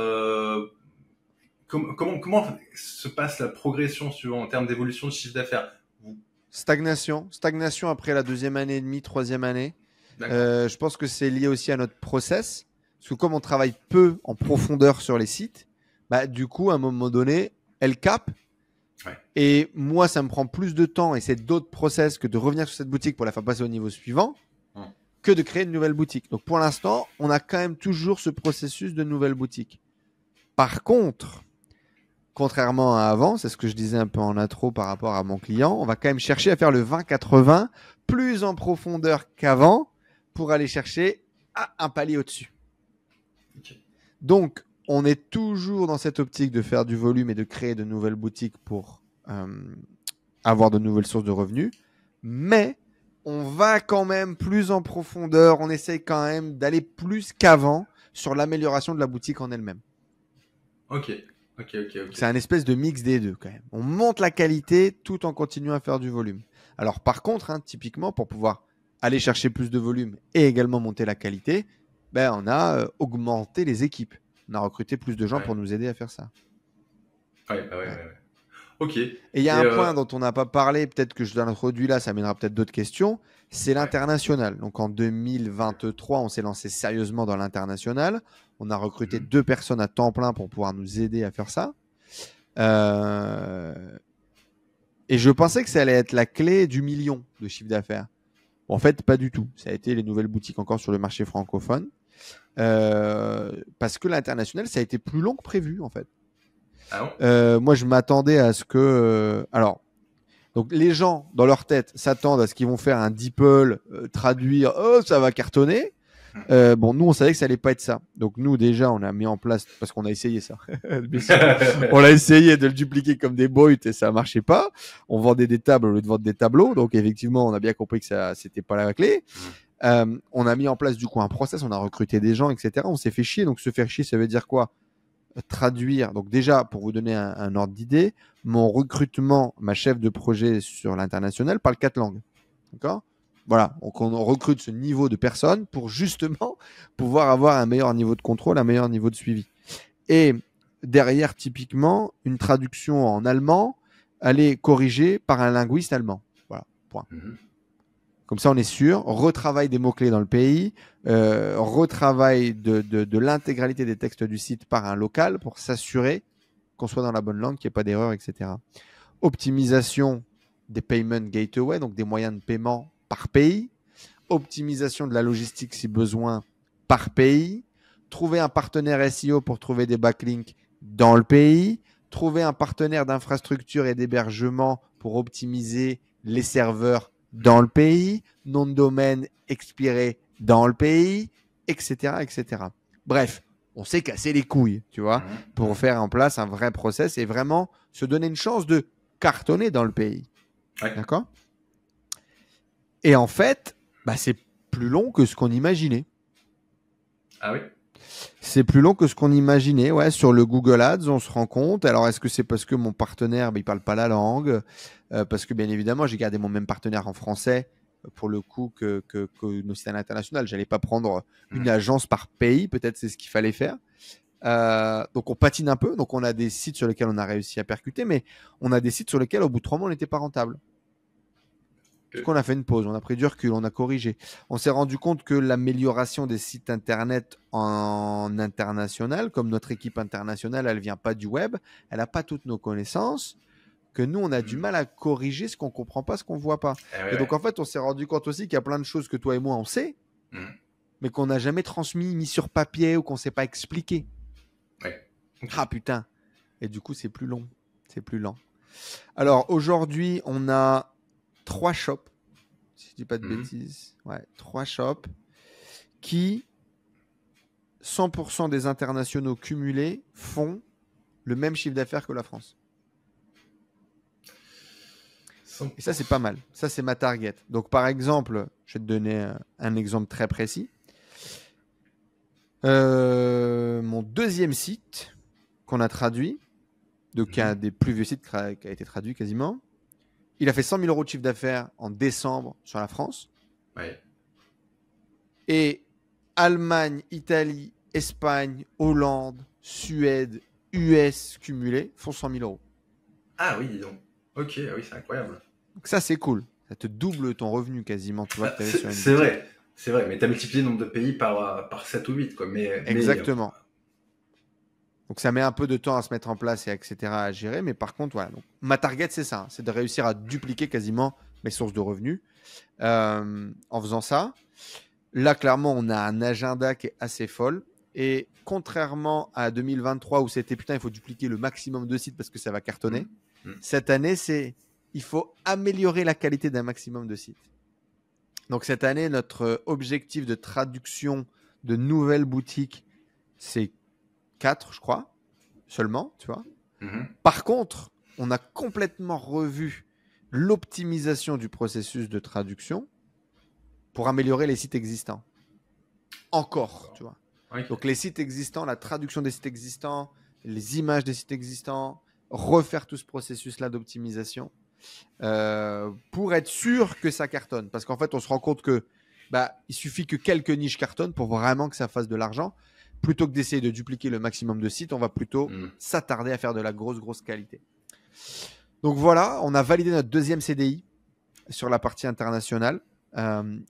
comment se passe la progression en termes d'évolution de chiffre d'affaires? Stagnation après la deuxième année et demie, troisième année. D'accord. Je pense que c'est lié aussi à notre process. Parce que comme on travaille peu en profondeur sur les sites, bah, du coup, à un moment donné, elle capte. Ouais. Et moi, ça me prend plus de temps et c'est d'autres process que de revenir sur cette boutique pour la faire passer au niveau suivant que de créer une nouvelle boutique. Donc pour l'instant, on a quand même toujours ce processus de nouvelle boutique. Par contre, contrairement à avant, c'est ce que je disais un peu en intro par rapport à mon client, on va quand même chercher à faire le 20-80 plus en profondeur qu'avant pour aller chercher un palier au-dessus. Okay. Donc, on est toujours dans cette optique de faire du volume et de créer de nouvelles boutiques pour avoir de nouvelles sources de revenus. Mais on va quand même plus en profondeur. On essaye quand même d'aller plus qu'avant sur l'amélioration de la boutique en elle-même. Ok. C'est un espèce de mix des deux quand même. On monte la qualité tout en continuant à faire du volume. Alors par contre, typiquement, pour pouvoir aller chercher plus de volume et également monter la qualité, on a augmenté les équipes. On a recruté plus de gens pour nous aider à faire ça. Ouais. Ok. Et il y a un point dont on n'a pas parlé, peut-être que je l'introduis là, ça mènera peut-être d'autres questions, c'est l'international. Donc en 2023, on s'est lancé sérieusement dans l'international. On a recruté 2 personnes à temps plein pour pouvoir nous aider à faire ça. Et je pensais que ça allait être la clé du million de chiffre d'affaires. En fait, pas du tout. Ça a été les nouvelles boutiques encore sur le marché francophone. Parce que l'international, ça a été plus long que prévu, en fait. Ah bon moi, je m'attendais à ce que... donc les gens, dans leur tête, s'attendent à ce qu'ils vont faire un DeepL, traduire, oh, ça va cartonner. Bon, nous, on savait que ça allait pas être ça. Donc, nous, déjà, on a mis en place, parce qu'on a essayé ça. On a essayé de le dupliquer comme des boîtes et ça marchait pas. On vendait des tables au lieu de vendre des tableaux. Donc, effectivement, on a bien compris que ça, c'était pas la clé. On a mis en place, du coup, un process. On a recruté des gens, etc. On s'est fait chier. Donc, se faire chier, ça veut dire quoi? Traduire. Donc, déjà, pour vous donner un ordre d'idée, mon recrutement, ma chef de projet sur l'international parle 4 langues. D'accord? Voilà, donc on recrute ce niveau de personnes pour justement pouvoir avoir un meilleur niveau de contrôle, un meilleur niveau de suivi. Et derrière, typiquement, une traduction en allemand, elle est corrigée par un linguiste allemand. Voilà, point. Comme ça, on est sûr. Retravail des mots-clés dans le pays, retravail de l'intégralité des textes du site par un local pour s'assurer qu'on soit dans la bonne langue, qu'il n'y ait pas d'erreur, etc. Optimisation des payment gateway, donc des moyens de paiement par pays, optimisation de la logistique si besoin par pays, trouver un partenaire SEO pour trouver des backlinks dans le pays, trouver un partenaire d'infrastructure et d'hébergement pour optimiser les serveurs dans le pays, nom de domaine expiré dans le pays, etc., etc. Bref, on s'est cassé les couilles, tu vois, pour faire en place un vrai process et vraiment se donner une chance de cartonner dans le pays. Ouais. D'accord? Et en fait, c'est plus long que ce qu'on imaginait. Ah oui? C'est plus long que ce qu'on imaginait. Ouais, sur le Google Ads, on se rend compte. Alors, est-ce que c'est parce que mon partenaire, il parle pas la langue? Parce que, bien évidemment, j'ai gardé mon même partenaire en français pour le coup que nos sites à l'international. J'allais pas prendre une agence par pays. Peut-être c'est ce qu'il fallait faire. Donc, on patine un peu. Donc, on a des sites sur lesquels on a réussi à percuter, mais on a des sites sur lesquels, au bout de 3 mois, on n'était pas rentable. Parce qu'on a fait une pause, on a pris du recul, on a corrigé. On s'est rendu compte que l'amélioration des sites internet en international, comme notre équipe internationale, elle vient pas du web, elle n'a pas toutes nos connaissances, que nous, on a du mal à corriger ce qu'on comprend pas, ce qu'on voit pas. Et donc, en fait, on s'est rendu compte aussi qu'il y a plein de choses que toi et moi, on sait, mais qu'on n'a jamais transmis, mis sur papier ou qu'on ne sait pas expliquer. Ouais. Ah putain. Et du coup, c'est plus long, c'est plus lent. Alors, aujourd'hui, on a 3 shops, si je dis pas de bêtises. Ouais, 3 shops qui 100% des internationaux cumulés font le même chiffre d'affaires que la France. Et ça, c'est pas mal. Ça, c'est ma target. Donc, par exemple, je vais te donner un exemple très précis. Mon deuxième site qu'on a traduit, donc un des plus vieux sites qui a été traduit quasiment, il a fait 100 000 euros de chiffre d'affaires en décembre sur la France. Ouais. Et Allemagne, Italie, Espagne, Hollande, Suède, US cumulés font 100 000 euros. Ah oui, dis donc. Ok, oui, c'est incroyable. Donc ça, c'est cool. Ça te double ton revenu quasiment. Tu vois, c'est vrai. C'est vrai, mais tu as multiplié le nombre de pays par 7 ou 8. Quoi. Exactement. Donc ça met un peu de temps à se mettre en place et etc. à gérer. Mais par contre, voilà. Donc, ma target, c'est ça. C'est de réussir à dupliquer quasiment mes sources de revenus en faisant ça. Là, clairement, on a un agenda qui est assez folle. Et contrairement à 2023 où c'était putain, il faut dupliquer le maximum de sites parce que ça va cartonner. Cette année, il faut améliorer la qualité d'un maximum de sites. Donc cette année, notre objectif de traduction de nouvelles boutiques, c'est 4, je crois, seulement, tu vois. Par contre, on a complètement revu l'optimisation du processus de traduction pour améliorer les sites existants. Encore, tu vois. Okay. Donc les sites existants, la traduction des sites existants, les images des sites existants, refaire tout ce processus-là d'optimisation pour être sûr que ça cartonne. Parce qu'en fait, on se rend compte que il suffit que quelques niches cartonnent pour vraiment que ça fasse de l'argent. Plutôt que d'essayer de dupliquer le maximum de sites, on va plutôt s'attarder à faire de la grosse qualité. Donc voilà, on a validé notre deuxième CDI sur la partie internationale.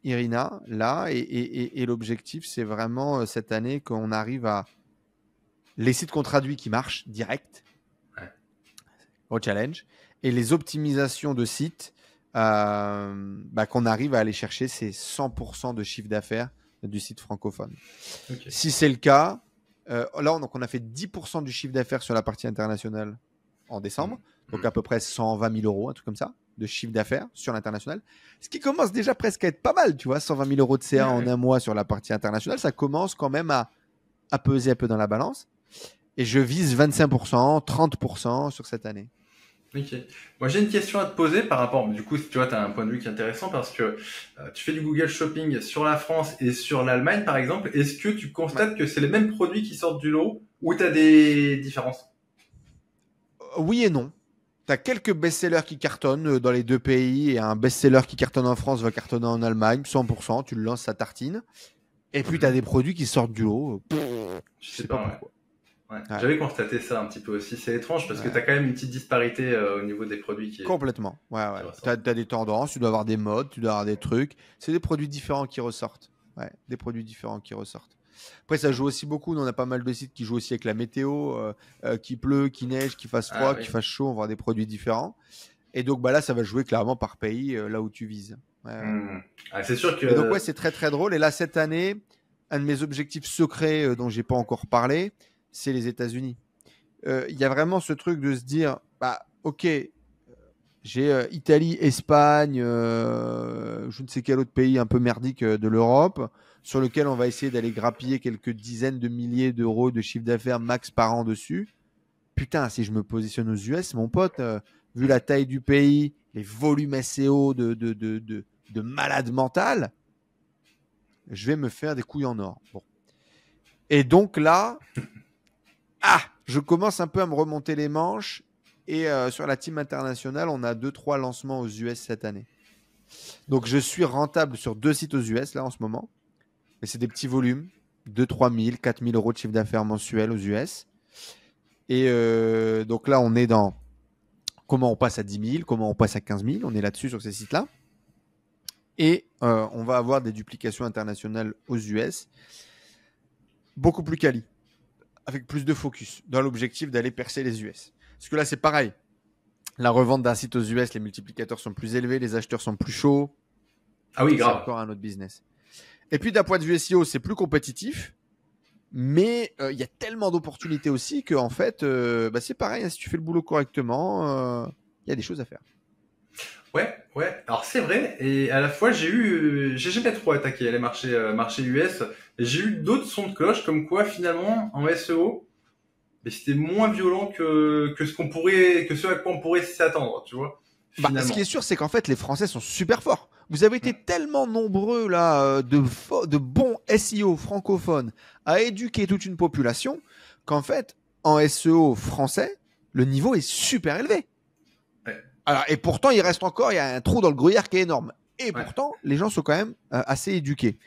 Irina, là, et l'objectif, c'est vraiment cette année qu'on arrive à les sites qu'on traduit qui marchent direct, au challenge, et les optimisations de sites qu'on arrive à aller chercher ces 100% de chiffre d'affaires du site francophone. Okay. Si c'est le cas, là, on a fait 10% du chiffre d'affaires sur la partie internationale en décembre, donc à peu près 120 000 euros, un truc comme ça, de chiffre d'affaires sur l'international, ce qui commence déjà presque à être pas mal, tu vois, 120 000 euros de CA en un mois sur la partie internationale, ça commence quand même à peser un peu dans la balance, et je vise 25%, 30% sur cette année. Ok. Moi, j'ai une question à te poser par rapport, du coup, tu vois, tu as un point de vue qui est intéressant parce que tu fais du Google Shopping sur la France et sur l'Allemagne, par exemple. Est-ce que tu constates que c'est les mêmes produits qui sortent du lot ou tu as des différences? Oui et non. Tu as quelques best-sellers qui cartonnent dans les deux pays et un best-seller qui cartonne en France va cartonner en Allemagne, 100%, tu le lances, ça tartine. Et puis, tu as des produits qui sortent du lot. Je sais pas pourquoi. Ouais. J'avais constaté ça un petit peu aussi. C'est étrange parce que tu as quand même une petite disparité au niveau des produits. Complètement. Ouais. Tu as des tendances, tu dois avoir des modes, tu dois avoir des trucs. C'est des produits différents qui ressortent. Ouais, des produits différents qui ressortent. Après, ça joue aussi beaucoup. On a pas mal de sites qui jouent aussi avec la météo, qu'il pleut, qu'il neige, qu'il fasse froid, qu'il fasse chaud. On va avoir des produits différents. Et donc, là, ça va jouer clairement par pays, là où tu vises. C'est sûr que... Et donc, c'est très, très drôle. Et là, cette année, un de mes objectifs secrets dont j'ai pas encore parlé, c'est les États-Unis. Il y a vraiment ce truc de se dire, ok, j'ai Italie, Espagne, je ne sais quel autre pays un peu merdique de l'Europe, sur lequel on va essayer d'aller grappiller quelques dizaines de milliers d'euros de chiffre d'affaires max par an dessus. Putain, si je me positionne aux US, mon pote, vu la taille du pays, les volumes SEO de malade mental, je vais me faire des couilles en or. Bon. Et donc là, je commence un peu à me remonter les manches. Et sur la team internationale, on a 2-3 lancements aux US cette année. Donc, je suis rentable sur 2 sites aux US, là, en ce moment. Mais c'est des petits volumes. 2-3 000, 4 000 euros de chiffre d'affaires mensuel aux US. Et donc là, on est dans comment on passe à 10 000, comment on passe à 15 000. On est là-dessus sur ces sites-là. Et on va avoir des duplications internationales aux US. Beaucoup plus quali. Avec plus de focus. Dans l'objectif d'aller percer les US. Parce que là, c'est pareil. La revente d'un site aux US, les multiplicateurs sont plus élevés, les acheteurs sont plus chauds. Ah oui, grave. C'est encore un autre business. Et puis, d'un point de vue SEO, c'est plus compétitif. Mais il y a tellement d'opportunités aussi qu'en fait, c'est pareil. Si tu fais le boulot correctement, il y a des choses à faire. Ouais. Alors c'est vrai, et à la fois j'ai jamais trop attaqué les marchés US, et j'ai eu d'autres sons de cloche comme quoi finalement en SEO, mais c'était moins violent que ce à quoi on pourrait s'attendre, tu vois, Bah, ce qui est finalement. sûr, c'est qu'en fait, les Français sont super forts. Vous avez été tellement nombreux là de bons SEO francophones à éduquer toute une population qu'en fait, en SEO français, le niveau est super élevé. Ouais, Alors, et pourtant, il y a un trou dans le gruyère qui est énorme. Et ouais. pourtant, les gens sont quand même assez éduqués.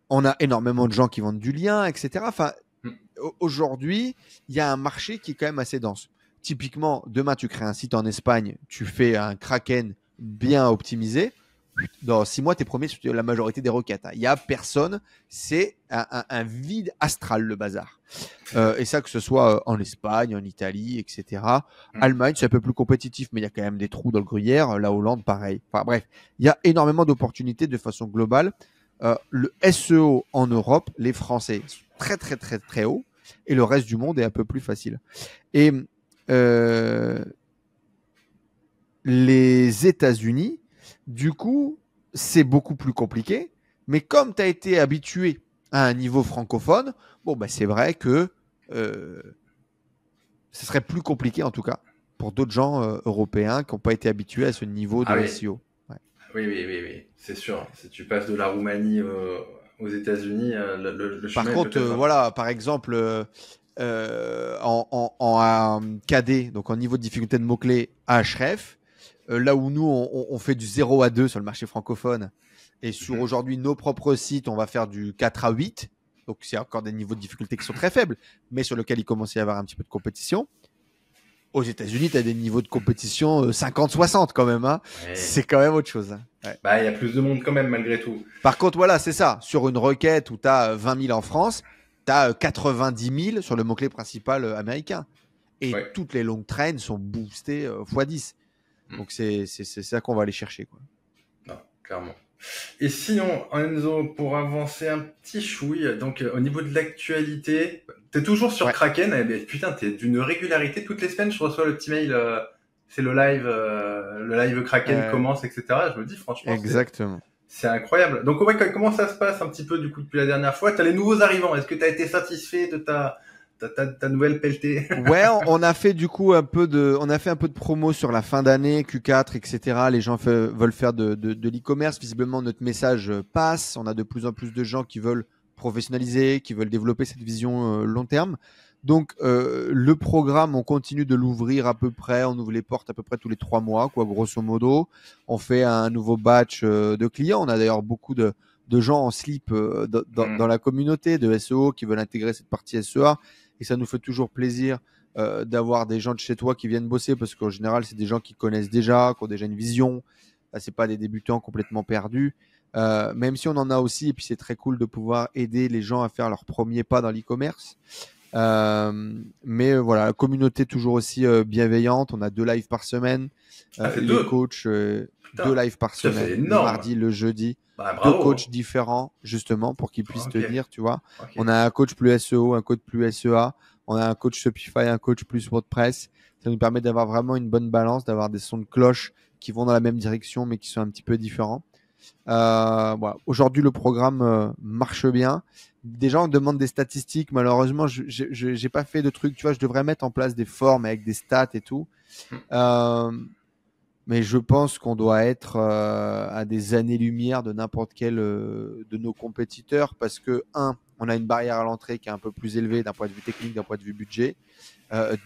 On a énormément de gens qui vendent du lien, etc. Enfin, aujourd'hui, il y a un marché qui est quand même assez dense. Typiquement, demain, tu crées un site en Espagne, tu fais un Kraken bien optimisé. Dans 6 mois, tu es premier sur la majorité des requêtes. Il n'y a personne. C'est un vide astral, le bazar. Et ça, que ce soit en Espagne, en Italie, etc. Allemagne, c'est un peu plus compétitif, mais il y a quand même des trous dans le gruyère. La Hollande, pareil. Enfin bref, il y a énormément d'opportunités de façon globale. Le SEO en Europe, les Français sont très, très, très, très hauts. Et le reste du monde est un peu plus facile. Et les États-Unis, du coup, c'est beaucoup plus compliqué. Mais comme tu as été habitué à un niveau francophone, bon, bah, c'est vrai que ce serait plus compliqué, en tout cas, pour d'autres gens européens qui n'ont pas été habitués à ce niveau Ah de oui, SEO. Ouais. oui, c'est sûr. Si tu passes de la Roumanie aux États-Unis, le Par chemin est contre, peut-être un peu. voilà, par exemple, en KD, donc en niveau de difficulté de mots-clés Ahref, là où nous, on fait du 0 à 2 sur le marché francophone, et sur aujourd'hui nos propres sites, on va faire du 4 à 8. Donc, c'est encore des niveaux de difficulté qui sont très faibles, mais sur lesquels il commence à y avoir un petit peu de compétition. Aux États-Unis, tu as des niveaux de compétition 50-60 quand même. Hein. Ouais. C'est quand même autre chose. Hein. Ouais. Bah, il y a plus de monde quand même malgré tout. Par contre, voilà, c'est ça. Sur une requête où tu as 20 000 en France, tu as 90 000 sur le mot-clé principal américain. Et Ouais. toutes les longues trains sont boostées x10. Donc, c'est ça qu'on va aller chercher. Quoi. Non, clairement. Et sinon, Enzo, pour avancer un petit chouille, donc au niveau de l'actualité, t'es toujours sur Ouais, Kraken, eh ben, putain, t'es d'une régularité. Toutes les semaines, je reçois le petit mail, c'est le live Kraken euh, commence, etc. Je me dis, franchement, exactement. c'est incroyable. Donc, ouais, comment ça se passe un petit peu, du coup, depuis la dernière fois? T'as les nouveaux arrivants. Est-ce que t'as été satisfait de ta nouvelle pelletée? Ouais, on a fait du coup on a fait un peu de promo sur la fin d'année, Q4, etc. Les gens veulent faire de l'e-commerce. Visiblement, notre message passe. On a de plus en plus de gens qui veulent professionnaliser, qui veulent développer cette vision long terme. Donc, le programme, on continue de l'ouvrir à peu près. On ouvre les portes à peu près tous les 3 mois, quoi, grosso modo. On fait un nouveau batch de clients. On a d'ailleurs beaucoup de gens en slip dans la communauté de SEO qui veulent intégrer cette partie SEA. Et ça nous fait toujours plaisir d'avoir des gens de chez toi qui viennent bosser parce qu'en général, c'est des gens qui connaissent déjà, qui ont déjà une vision. C'est pas des débutants complètement perdus. Même si on en a aussi, et puis c'est très cool de pouvoir aider les gens à faire leur premier pas dans l'e-commerce. Mais voilà, la communauté toujours aussi bienveillante. On a 2 lives par semaine. Ah, c'est Les deux. coachs, 2 Putain, lives par ça, c'est semaine, le énorme. mardi, le jeudi. Bah, 2 bravo. coachs différents, justement, pour qu'ils puissent Ok, tenir, tu vois. ok. On a un coach plus SEO, un coach plus SEA. On a un coach Shopify, un coach plus WordPress. Ça nous permet d'avoir vraiment une bonne balance, d'avoir des sons de cloche qui vont dans la même direction, mais qui sont un petit peu différents. Voilà. Aujourd'hui, le programme marche bien. Des gens demandent des statistiques. Malheureusement, je n'ai pas fait de trucs. Tu vois, je devrais mettre en place des formes avec des stats et tout. Mais je pense qu'on doit être à des années-lumière de n'importe quel de nos compétiteurs parce que, on a une barrière à l'entrée qui est un peu plus élevée d'un point de vue technique, d'un point de vue budget.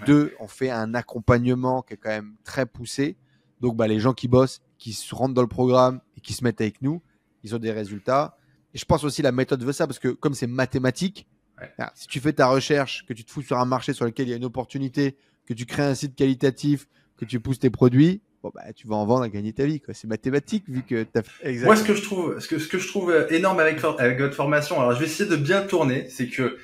2, on fait un accompagnement qui est quand même très poussé. Donc, bah, les gens qui bossent, qui se rentrent dans le programme et qui se mettent avec nous, ils ont des résultats. Et je pense aussi la méthode veut ça parce que comme c'est mathématique, Ouais. si tu fais ta recherche, que tu te fous sur un marché sur lequel il y a une opportunité, que tu crées un site qualitatif, que tu pousses tes produits, bon, bah, tu vas en vendre à gagner ta vie. Quoi. C'est mathématique vu que tu as fait. Moi, Exactement. ce que je trouve énorme avec votre formation, alors je vais essayer de bien tourner, c'est que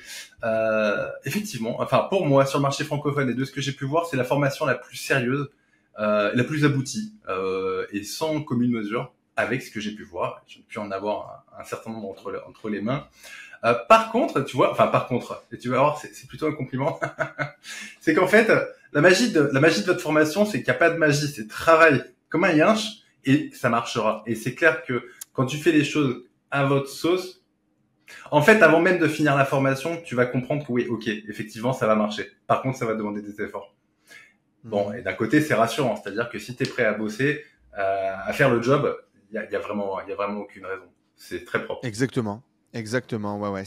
effectivement, enfin pour moi sur le marché francophone et de ce que j'ai pu voir, c'est la formation la plus sérieuse, la plus aboutie et sans commune mesure avec ce que j'ai pu voir. J'ai pu en avoir un certain nombre entre les mains. Par contre, tu vois, enfin par contre, et tu vas voir, c'est plutôt un compliment. C'est qu'en fait, la magie de votre formation, c'est qu'il n'y a pas de magie, c'est travail comme un yinche. et ça marchera. Et c'est clair que quand tu fais les choses à votre sauce, en fait, avant même de finir la formation, tu vas comprendre que oui, ok, effectivement, ça va marcher. Par contre, ça va demander des efforts. Bon, et d'un côté, c'est rassurant, c'est-à-dire que si tu es prêt à bosser, à faire le job, il y a vraiment aucune raison. C'est très propre. Exactement. Ouais.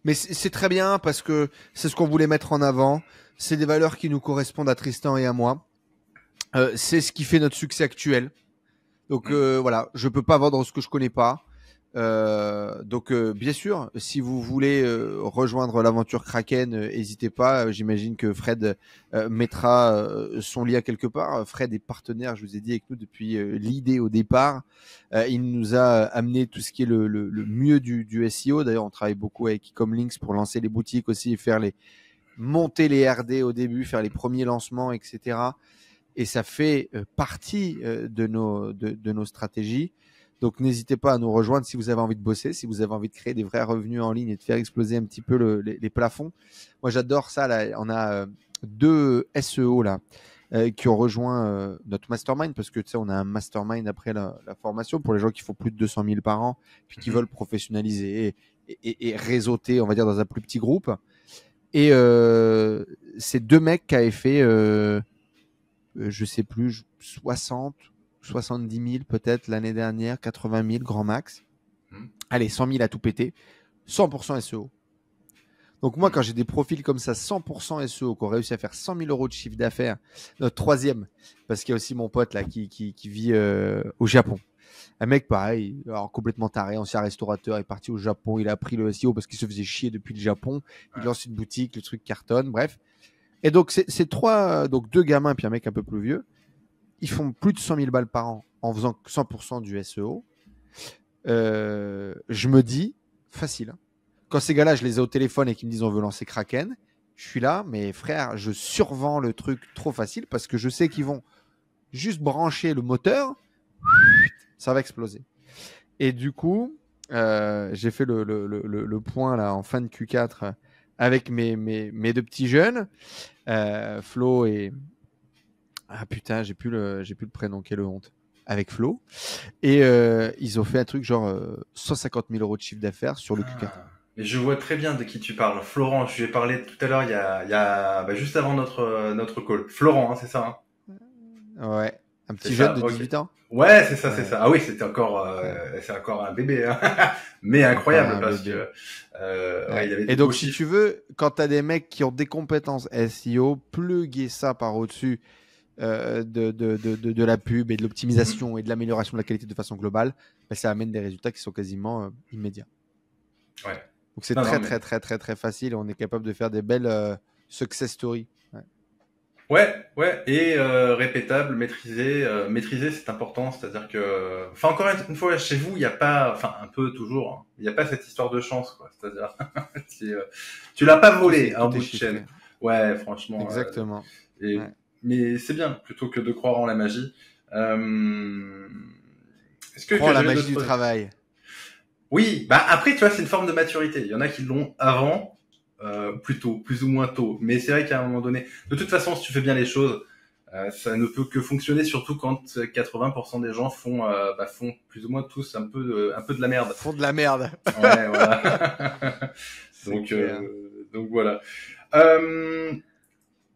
Mais c'est très bien parce que c'est ce qu'on voulait mettre en avant. C'est des valeurs qui nous correspondent à Tristan et à moi. C'est ce qui fait notre succès actuel. Donc voilà, je peux pas vendre ce que je connais pas. Donc bien sûr, si vous voulez rejoindre l'aventure Kraken, n'hésitez pas. J'imagine que Fred mettra son lien quelque part. Fred est partenaire, je vous ai dit, avec nous depuis l'idée au départ. Il nous a amené tout ce qui est le mieux du SEO. D'ailleurs, on travaille beaucoup avec Ecomlinks pour lancer les boutiques aussi et faire monter les RD au début, faire les premiers lancements, etc. Et ça fait partie de nos stratégies. Donc, n'hésitez pas à nous rejoindre si vous avez envie de bosser, si vous avez envie de créer des vrais revenus en ligne et de faire exploser un petit peu les plafonds. Moi, j'adore ça. Là, on a 2 SEO là qui ont rejoint notre mastermind parce que tu sais, on a un mastermind après la formation pour les gens qui font plus de 200 000 par an puis qui veulent professionnaliser et réseauter, on va dire, dans un plus petit groupe. Et c'est 2 mecs qui avaient fait, je sais plus, 70 000 peut-être l'année dernière, 80 000 grand max. Allez, 100 000 à tout péter. 100% SEO. Donc moi, quand j'ai des profils comme ça, 100% SEO, qui ont réussi à faire 100 000 euros de chiffre d'affaires, notre troisième, parce qu'il y a aussi mon pote là qui vit au Japon. Un mec pareil, alors complètement taré, ancien restaurateur, est parti au Japon, il a appris le SEO parce qu'il se faisait chier depuis le Japon. Il lance une boutique, le truc cartonne, bref. Et donc c'est 2 gamins puis un mec un peu plus vieux. Ils font plus de 100 000 balles par an en faisant 100% du SEO. Je me dis, facile. Quand ces gars-là, je les ai au téléphone et qu'ils me disent on veut lancer Kraken, je suis là, mais frère, je survends le truc trop facile parce que je sais qu'ils vont juste brancher le moteur, ça va exploser. Et du coup, j'ai fait le point là en fin de Q4 avec mes 2 petits jeunes, Flo et... Ah putain, j'ai plus le prénom, quelle honte. Avec Flo. Et ils ont fait un truc genre 150 000 euros de chiffre d'affaires sur le Q4. Mais je vois très bien de qui tu parles. Florent, je lui ai parlé tout à l'heure, il y a juste avant notre call. Florent, hein, c'est ça, hein? Ouais. Un petit jeune de 18 ans. Ouais, c'est ça, c'est ça. Ah oui, c'est encore un bébé, hein. Mais incroyable parce que il avait et donc si tu veux, quand tu as des mecs qui ont des compétences SEO, pluguer ça par au-dessus de la pub et de l'optimisation et de l'amélioration de la qualité de façon globale, ça amène des résultats qui sont quasiment immédiats. Ouais. Donc c'est très facile et on est capable de faire des belles success stories. Ouais, et répétable, maîtriser c'est important, c'est-à-dire que, enfin encore une fois chez vous il n'y a pas, enfin un peu toujours, hein, il n'y a pas cette histoire de chance quoi, c'est-à-dire tu l'as pas volé un bout de chaîne. Ouais, franchement. Exactement. Mais c'est bien plutôt que de croire en la magie. Est-ce que la magie du travail. Oui, bah après tu vois c'est une forme de maturité. Il y en a qui l'ont avant. Plus ou moins tôt. Mais c'est vrai qu'à un moment donné, de toute façon, si tu fais bien les choses, ça ne peut que fonctionner, surtout quand 80% des gens font plus ou moins tous un peu de la merde. Font de la merde. Ouais, voilà. donc voilà.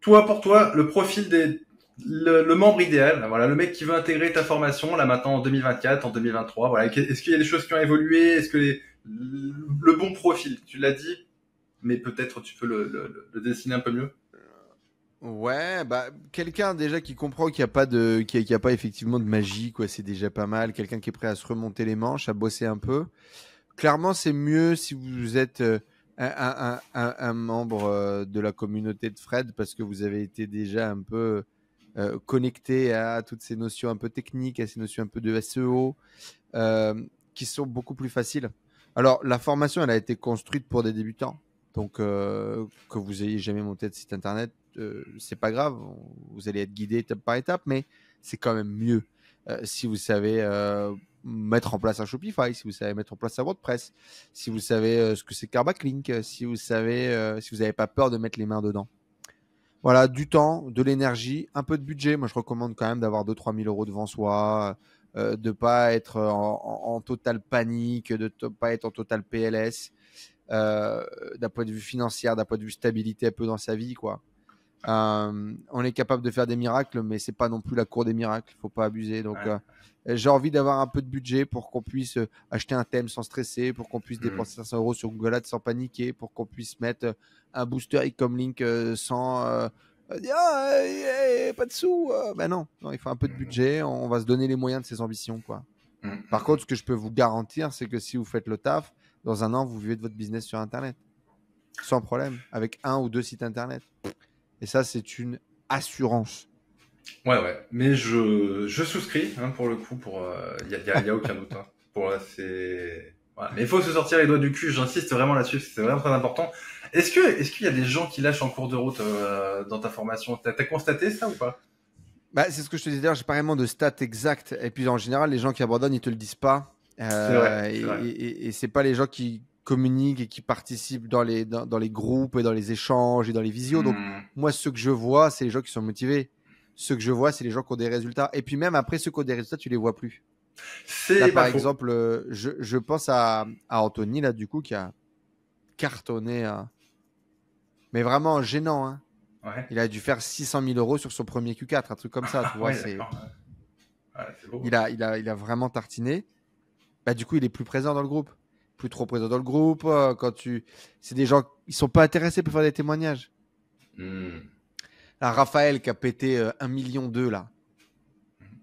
Pour toi, le profil le membre idéal, voilà, le mec qui veut intégrer ta formation là maintenant en 2024, en 2023, voilà. Est-ce qu'il y a des choses qui ont évolué? Est-ce que le bon profil, tu l'as dit? Mais peut-être tu peux le dessiner un peu mieux. Ouais, quelqu'un déjà qui comprend qu'il n'y a pas effectivement de magie, quoi. C'est déjà pas mal. Quelqu'un qui est prêt à se remonter les manches, à bosser un peu. Clairement, c'est mieux si vous êtes un membre de la communauté de Fred parce que vous avez été déjà un peu connecté à toutes ces notions un peu techniques, à ces notions un peu de SEO, qui sont beaucoup plus faciles. Alors, la formation, elle a été construite pour des débutants. Donc, que vous ayez jamais monté de site internet, c'est pas grave. Vous allez être guidé étape par étape, mais c'est quand même mieux si vous savez mettre en place un Shopify, si vous savez mettre en place un WordPress, si vous savez ce que c'est qu'un backlink, si vous savez, si vous n'avez pas peur de mettre les mains dedans. Voilà, du temps, de l'énergie, un peu de budget. Moi, je recommande quand même d'avoir 2-3 000 euros devant soi, de pas être en totale panique, de ne pas être en total PLS, euh, d'un point de vue financier, d'un point de vue stabilité un peu dans sa vie, quoi. On est capable de faire des miracles, mais c'est pas non plus la cour des miracles. Faut pas abuser. Donc, Ouais. j'ai envie d'avoir un peu de budget pour qu'on puisse acheter un thème sans stresser, pour qu'on puisse Hmm. dépenser 500 euros sur Google Ads sans paniquer, pour qu'on puisse mettre un booster e-comlink sans dire pas de sous. Ben non, non, il faut un peu de budget. On va se donner les moyens de ses ambitions, quoi. Hmm. Par contre, ce que je peux vous garantir, c'est que si vous faites le taf, dans un an, vous vivez de votre business sur Internet, sans problème, avec 1 ou 2 sites Internet. Et ça, c'est une assurance. Ouais. Mais je souscris, hein, pour le coup, y a aucun doute, hein. Pour là, c'est, voilà. Mais il faut se sortir les doigts du cul, j'insiste vraiment là-dessus, c'est vraiment très important. Est-ce qu'il y a des gens qui lâchent en cours de route, dans ta formation? T'as constaté ça ou pas? Bah, c'est ce que je te disais d'ailleurs, j'ai pas vraiment de stats exactes. Et puis en général, les gens qui abandonnent, ils te le disent pas. C'est vrai, c'est vrai. Et c'est pas les gens qui communiquent et qui participent dans les groupes et dans les échanges et dans les visios. Donc Hmm. moi, ceux que je vois, c'est les gens qui sont motivés. Ceux que je vois, c'est les gens qui ont des résultats. Et puis même après, ceux qui ont des résultats, tu les vois plus. Là, C'est par pas faux. exemple, je pense à Anthony, là, du coup, qui a cartonné, mais vraiment gênant, hein. Ouais. Il a dû faire 600 000 euros sur son premier Q4, un truc comme ça, tu vois. Ouais, d'accord. Ouais, c'est beau. Il a vraiment tartiné. Bah, du coup, il est plus présent dans le groupe. Plus trop présent dans le groupe. C'est des gens, ils sont pas intéressés pour faire des témoignages. Hmm. Là, Raphaël qui a pété 1,2 million là,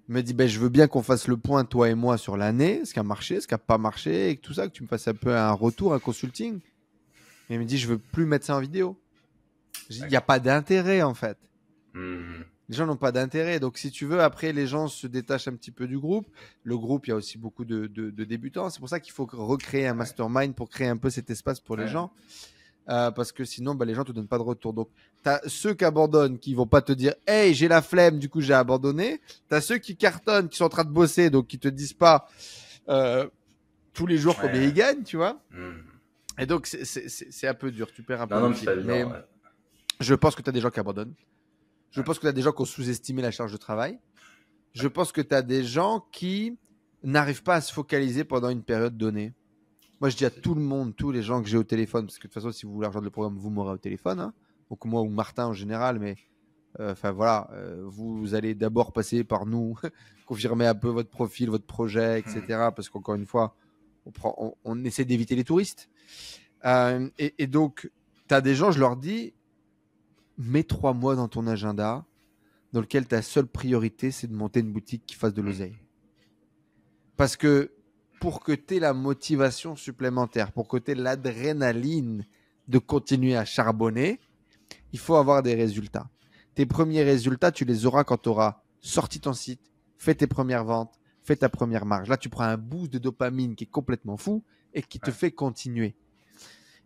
me dit ben, je veux bien qu'on fasse le point, toi et moi, sur l'année, ce qui a marché, ce qui a pas marché, et tout ça, que tu me fasses un peu un retour, un consulting. Mais il me dit je veux plus mettre ça en vidéo. Il n'y a pas d'intérêt en fait. Hmm. Les gens n'ont pas d'intérêt. Donc, si tu veux, après, les gens se détachent un petit peu du groupe. Le groupe, il y a aussi beaucoup de débutants. C'est pour ça qu'il faut recréer un Ouais. mastermind pour créer un peu cet espace pour les Ouais. gens. Parce que sinon, bah, les gens ne te donnent pas de retour. Donc, tu as ceux qui abandonnent, qui vont pas te dire hey, j'ai la flemme, du coup, j'ai abandonné. Tu as ceux qui cartonnent, qui sont en train de bosser, donc qui te disent pas tous les jours combien Ouais. ils gagnent, tu vois. Hmm. Et donc, c'est un peu dur. Tu perds un peu Non, le non, mais c'est fil. pas Mais évident. Ouais. je pense que tu as des gens qui abandonnent. Je Ouais. pense que tu as des gens qui ont sous-estimé la charge de travail. Je pense que tu as des gens qui n'arrivent pas à se focaliser pendant une période donnée. Moi, je dis à tout le monde, tous les gens que j'ai au téléphone, parce que de toute façon, si vous voulez rejoindre le programme, vous m'aurez au téléphone. Hein. Donc moi ou Martin en général, mais enfin voilà, vous allez d'abord passer par nous, confirmer un peu votre profil, votre projet, etc. Hmm. Parce qu'encore une fois, on essaie d'éviter les touristes. Et donc, tu as des gens, je leur dis, mets 3 mois dans ton agenda dans lequel ta seule priorité, c'est de monter une boutique qui fasse de Hmm. l'oseille. Parce que pour que tu aies la motivation supplémentaire, pour que tu aies l'adrénaline de continuer à charbonner, il faut avoir des résultats. Tes premiers résultats, tu les auras quand tu auras sorti ton site, fait tes premières ventes, fait ta première marge. Là, tu prends un boost de dopamine qui est complètement fou et qui te Ouais. fait continuer.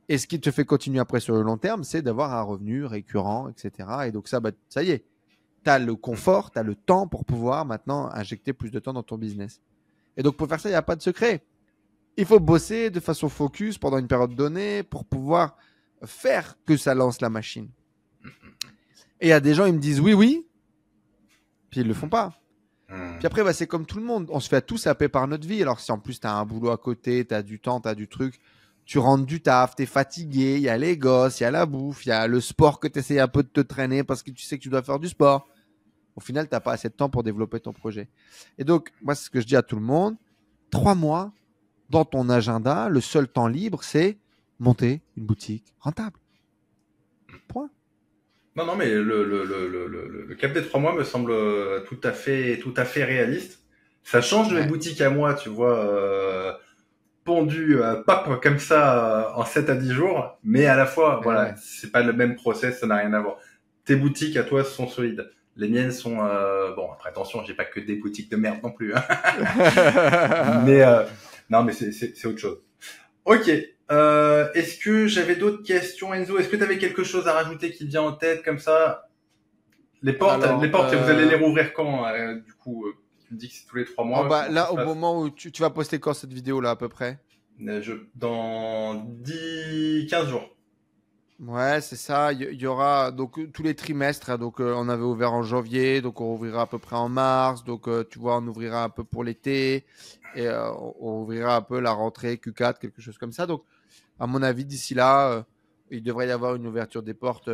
Et ce qui te fait continuer après sur le long terme, c'est d'avoir un revenu récurrent, etc. Et donc ça, bah, ça y est, tu as le confort, tu as le temps pour pouvoir maintenant injecter plus de temps dans ton business. Et donc pour faire ça, il n'y a pas de secret. Il faut bosser de façon focus pendant une période donnée pour pouvoir faire que ça lance la machine. Et il y a des gens, ils me disent oui, oui, puis ils le font pas. Hmm. Puis après, bah, c'est comme tout le monde. On se fait tous saper par notre vie. Alors si en plus tu as un boulot à côté, tu as du temps, tu as du truc, tu rentres du taf, tu es fatigué, il y a les gosses, il y a la bouffe, il y a le sport que tu essayes un peu de te traîner parce que tu sais que tu dois faire du sport. Au final, tu n'as pas assez de temps pour développer ton projet. Et donc, moi, c'est ce que je dis à tout le monde. 3 mois dans ton agenda, le seul temps libre, c'est monter une boutique rentable. Point. Non, non, mais le cap des 3 mois me semble tout à fait réaliste. Ça change de mes Ouais. boutiques à moi, tu vois, pondu, pap, comme ça, en 7 à 10 jours. Mais à la fois, Eh voilà, ouais. c'est pas le même process, ça n'a rien à voir. Tes boutiques à toi sont solides. Les miennes sont, bon, après attention, j'ai pas que des boutiques de merde non plus, hein. Mais, non, mais c'est autre chose. Ok. Est-ce que j'avais d'autres questions, Enzo? Est-ce que tu avais quelque chose à rajouter qui te vient en tête comme ça? Les Alors, portes, vous allez les rouvrir quand, du coup, tu me dis que c'est tous les 3 mois. bah, Comment ça là, se au passe? moment où tu vas poster quand cette vidéo-là, à peu près? Dans 15 jours. Ouais, c'est ça. Il y aura donc tous les trimestres, hein. Donc, on avait ouvert en janvier, donc on ouvrira à peu près en mars. Donc, tu vois, on ouvrira un peu pour l'été et on ouvrira un peu la rentrée Q4, quelque chose comme ça. Donc, à mon avis, d'ici là, il devrait y avoir une ouverture des portes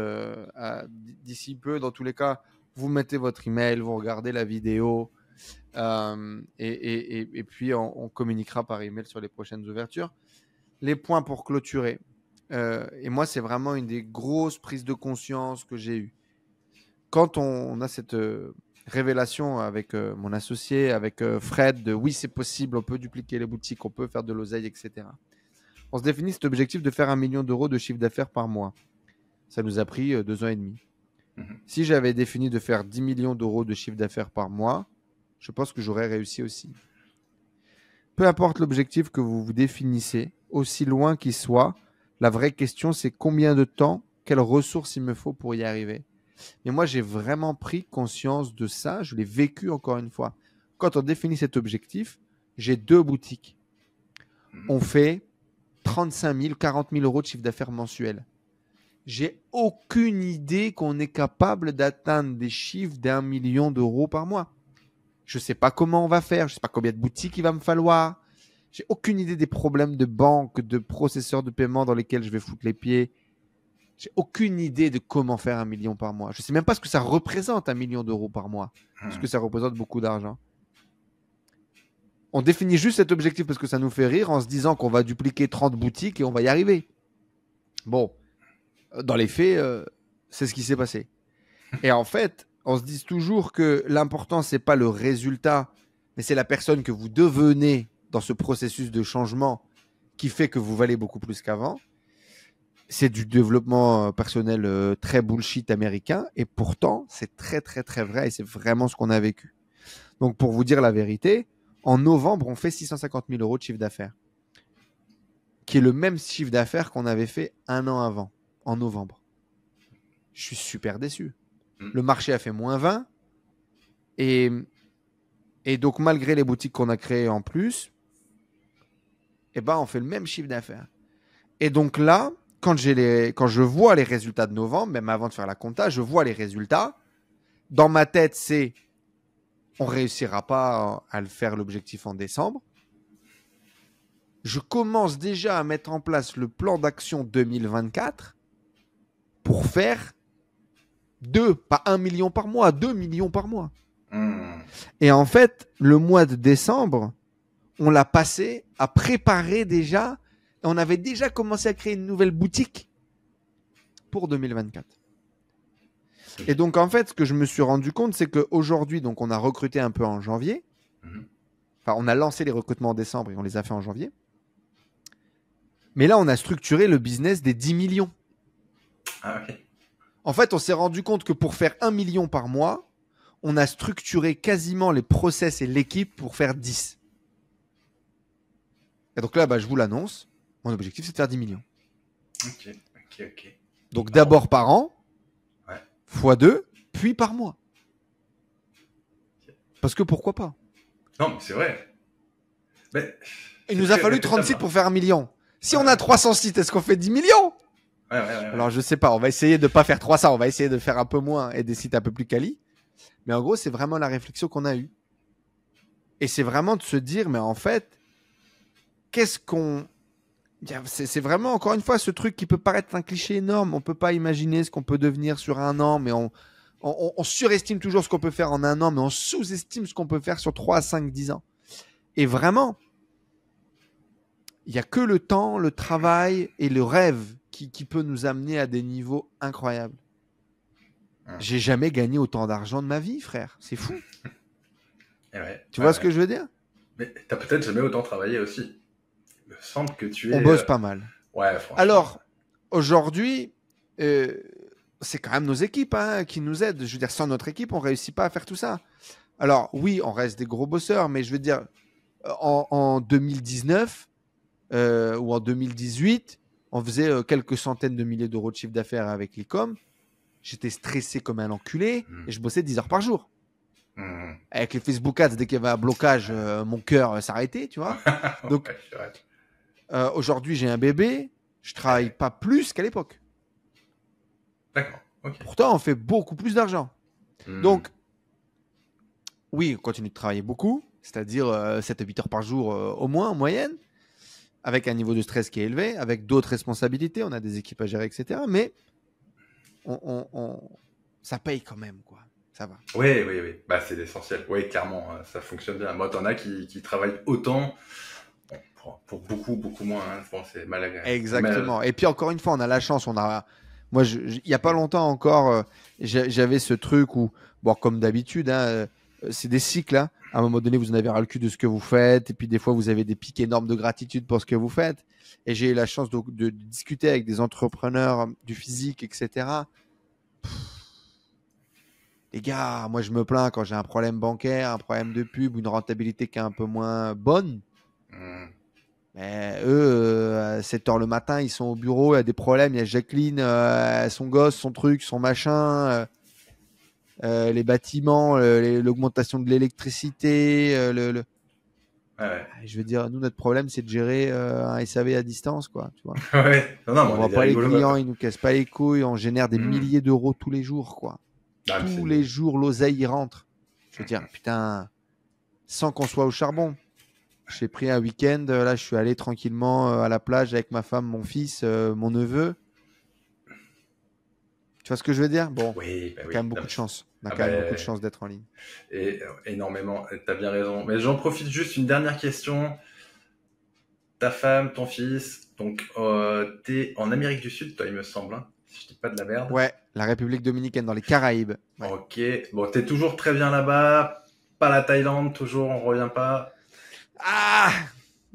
d'ici peu. Dans tous les cas, vous mettez votre email, vous regardez la vidéo et puis on communiquera par email sur les prochaines ouvertures. Les points pour clôturer. Et moi, c'est vraiment une des grosses prises de conscience que j'ai eues. Quand on a cette révélation avec mon associé, avec Fred, de oui, c'est possible, on peut dupliquer les boutiques, on peut faire de l'oseille, etc. On se définit cet objectif de faire 1 million d'euros de chiffre d'affaires par mois. Ça nous a pris 2 ans et demi. Si j'avais défini de faire 10 millions d'euros de chiffre d'affaires par mois, je pense que j'aurais réussi aussi. Peu importe l'objectif que vous vous définissez, aussi loin qu'il soit, la vraie question, c'est combien de temps, quelles ressources il me faut pour y arriver. Et moi, j'ai vraiment pris conscience de ça. Je l'ai vécu encore une fois. Quand on définit cet objectif, j'ai 2 boutiques. On fait 35 000, 40 000 euros de chiffre d'affaires mensuel. J'ai aucune idée qu'on est capable d'atteindre des chiffres d'1 million d'euros par mois. Je ne sais pas comment on va faire. Je ne sais pas combien de boutiques il va me falloir. J'ai aucune idée des problèmes de banque, de processeurs de paiement dans lesquels je vais foutre les pieds. J'ai aucune idée de comment faire 1 million par mois. Je ne sais même pas ce que ça représente 1 million d'euros par mois. Parce que ça représente beaucoup d'argent. On définit juste cet objectif parce que ça nous fait rire en se disant qu'on va dupliquer 30 boutiques et on va y arriver. Bon, dans les faits, c'est ce qui s'est passé. Et en fait, on se dit toujours que l'important, ce n'est pas le résultat, mais c'est la personne que vous devenez dans ce processus de changement qui fait que vous valez beaucoup plus qu'avant. C'est du développement personnel très bullshit américain. Et pourtant, c'est très, très, très vrai. Et c'est vraiment ce qu'on a vécu. Donc, pour vous dire la vérité, en novembre, on fait 650 000 euros de chiffre d'affaires, qui est le même chiffre d'affaires qu'on avait fait 1 an avant, en novembre. Je suis super déçu. Le marché a fait moins 20. Et donc, malgré les boutiques qu'on a créées en plus, eh ben, on fait le même chiffre d'affaires. Et donc là, quand je vois les résultats de novembre, même avant de faire la compta, je vois les résultats. Dans ma tête, c'est on ne réussira pas à le faire l'objectif en décembre. Je commence déjà à mettre en place le plan d'action 2024 pour faire pas 1 million par mois, 2 millions par mois. Et en fait, le mois de décembre, on l'a passé à préparer déjà. On avait déjà commencé à créer une nouvelle boutique pour 2024. Et donc, en fait, ce que je me suis rendu compte, c'est qu'aujourd'hui, donc, on a recruté un peu en janvier. Enfin, on a lancé les recrutements en décembre et on les a fait en janvier. Mais là, on a structuré le business des 10 millions. Ah, ok. En fait, on s'est rendu compte que pour faire 1 million par mois, on a structuré quasiment les process et l'équipe pour faire 10. Et donc là, je vous l'annonce. Mon objectif, c'est de faire 10 millions. Ok. Donc d'abord par an, ouais. x2, puis par mois. Parce que pourquoi pas? Non, mais c'est vrai. Mais il nous a fallu 30 sites pour faire 1 million. Si on a 300 sites, est-ce qu'on fait 10 millions? Ouais. Alors, je sais pas. On va essayer de ne pas faire 300. On va essayer de faire un peu moins et des sites un peu plus quali. Mais en gros, c'est vraiment la réflexion qu'on a eue. Et c'est vraiment de se dire, mais en fait, qu'est-ce qu'on... C'est vraiment, encore une fois, ce truc qui peut paraître un cliché énorme. On ne peut pas imaginer ce qu'on peut devenir sur 1 an, mais on surestime toujours ce qu'on peut faire en 1 an, mais on sous-estime ce qu'on peut faire sur 3, 5, 10 ans. Et vraiment, il n'y a que le temps, le travail et le rêve qui peut nous amener à des niveaux incroyables. J'ai jamais gagné autant d'argent de ma vie, frère. C'est fou. Tu vois ce que je veux dire? Mais tu n'as peut-être jamais autant travaillé aussi. Il me semble que tu es... On bosse pas mal. Ouais, franchement. Alors, aujourd'hui, c'est quand même nos équipes qui nous aident. Je veux dire, sans notre équipe, on ne réussit pas à faire tout ça. Alors, oui, on reste des gros bosseurs, mais je veux dire, en 2019 ou en 2018, on faisait quelques centaines de milliers d'euros de chiffre d'affaires avec l'e-com. J'étais stressé comme un enculé et je bossais 10 heures par jour. Avec les Facebook Ads, dès qu'il y avait un blocage, mon cœur s'arrêtait, tu vois. Donc, aujourd'hui, j'ai un bébé. Je travaille pas plus qu'à l'époque. D'accord. Ok. Pourtant, on fait beaucoup plus d'argent. Donc, oui, on continue de travailler beaucoup, c'est-à-dire 7 à 8 heures par jour au moins en moyenne, avec un niveau de stress qui est élevé, avec d'autres responsabilités, on a des équipes à gérer, etc. Mais ça paye quand même, quoi. Ça va. Oui, oui, oui. Bah, c'est l'essentiel. Oui, clairement, ça fonctionne bien. Moi, t'en as qui travaillent autant pour beaucoup, beaucoup moins. Hein. Je pense que c'est mal agréable. Exactement. Et puis encore une fois, on a la chance. Moi, il n'y a pas longtemps encore, j'avais ce truc où, bon, comme d'habitude, hein, c'est des cycles. Hein. À un moment donné, vous en avez ras le cul de ce que vous faites. Et puis des fois, vous avez des pics énormes de gratitude pour ce que vous faites. Et j'ai eu la chance de discuter avec des entrepreneurs du physique, etc. Les gars, moi, je me plains quand j'ai un problème bancaire, un problème de pub, une rentabilité qui est un peu moins bonne. Mais eux, à 7 heures le matin, ils sont au bureau, il y a des problèmes, il y a Jacqueline, son gosse, son truc, son machin, les bâtiments, l'augmentation de l'électricité. Ouais. Je veux dire, nous, notre problème, c'est de gérer un SAV à distance, quoi. Tu vois. Ouais. Non, On mais on voit est des pas les rigolos clients, matin. ils nous cassent pas les couilles, on génère des milliers d'euros tous les jours, quoi. Ah, mais Tous les jours, l'oseille y rentre. Je veux dire, putain, sans qu'on soit au charbon. J'ai pris un week-end, là je suis allé tranquillement à la plage avec ma femme, mon fils, mon neveu. Tu vois ce que je veux dire? Bon, oui, bah on a oui. quand même Non, beaucoup mais de chance. On a ah quand bah, même beaucoup de chance d'être en ligne. et, énormément, t'as bien raison. Mais j'en profite juste une dernière question. Ta femme, ton fils, donc t'es en Amérique du Sud, toi, il me semble, hein, si je dis pas de la merde. Ouais, la République dominicaine dans les Caraïbes. Ouais. Ok, bon, t'es toujours très bien là-bas, pas la Thaïlande, toujours, on revient pas. Ah!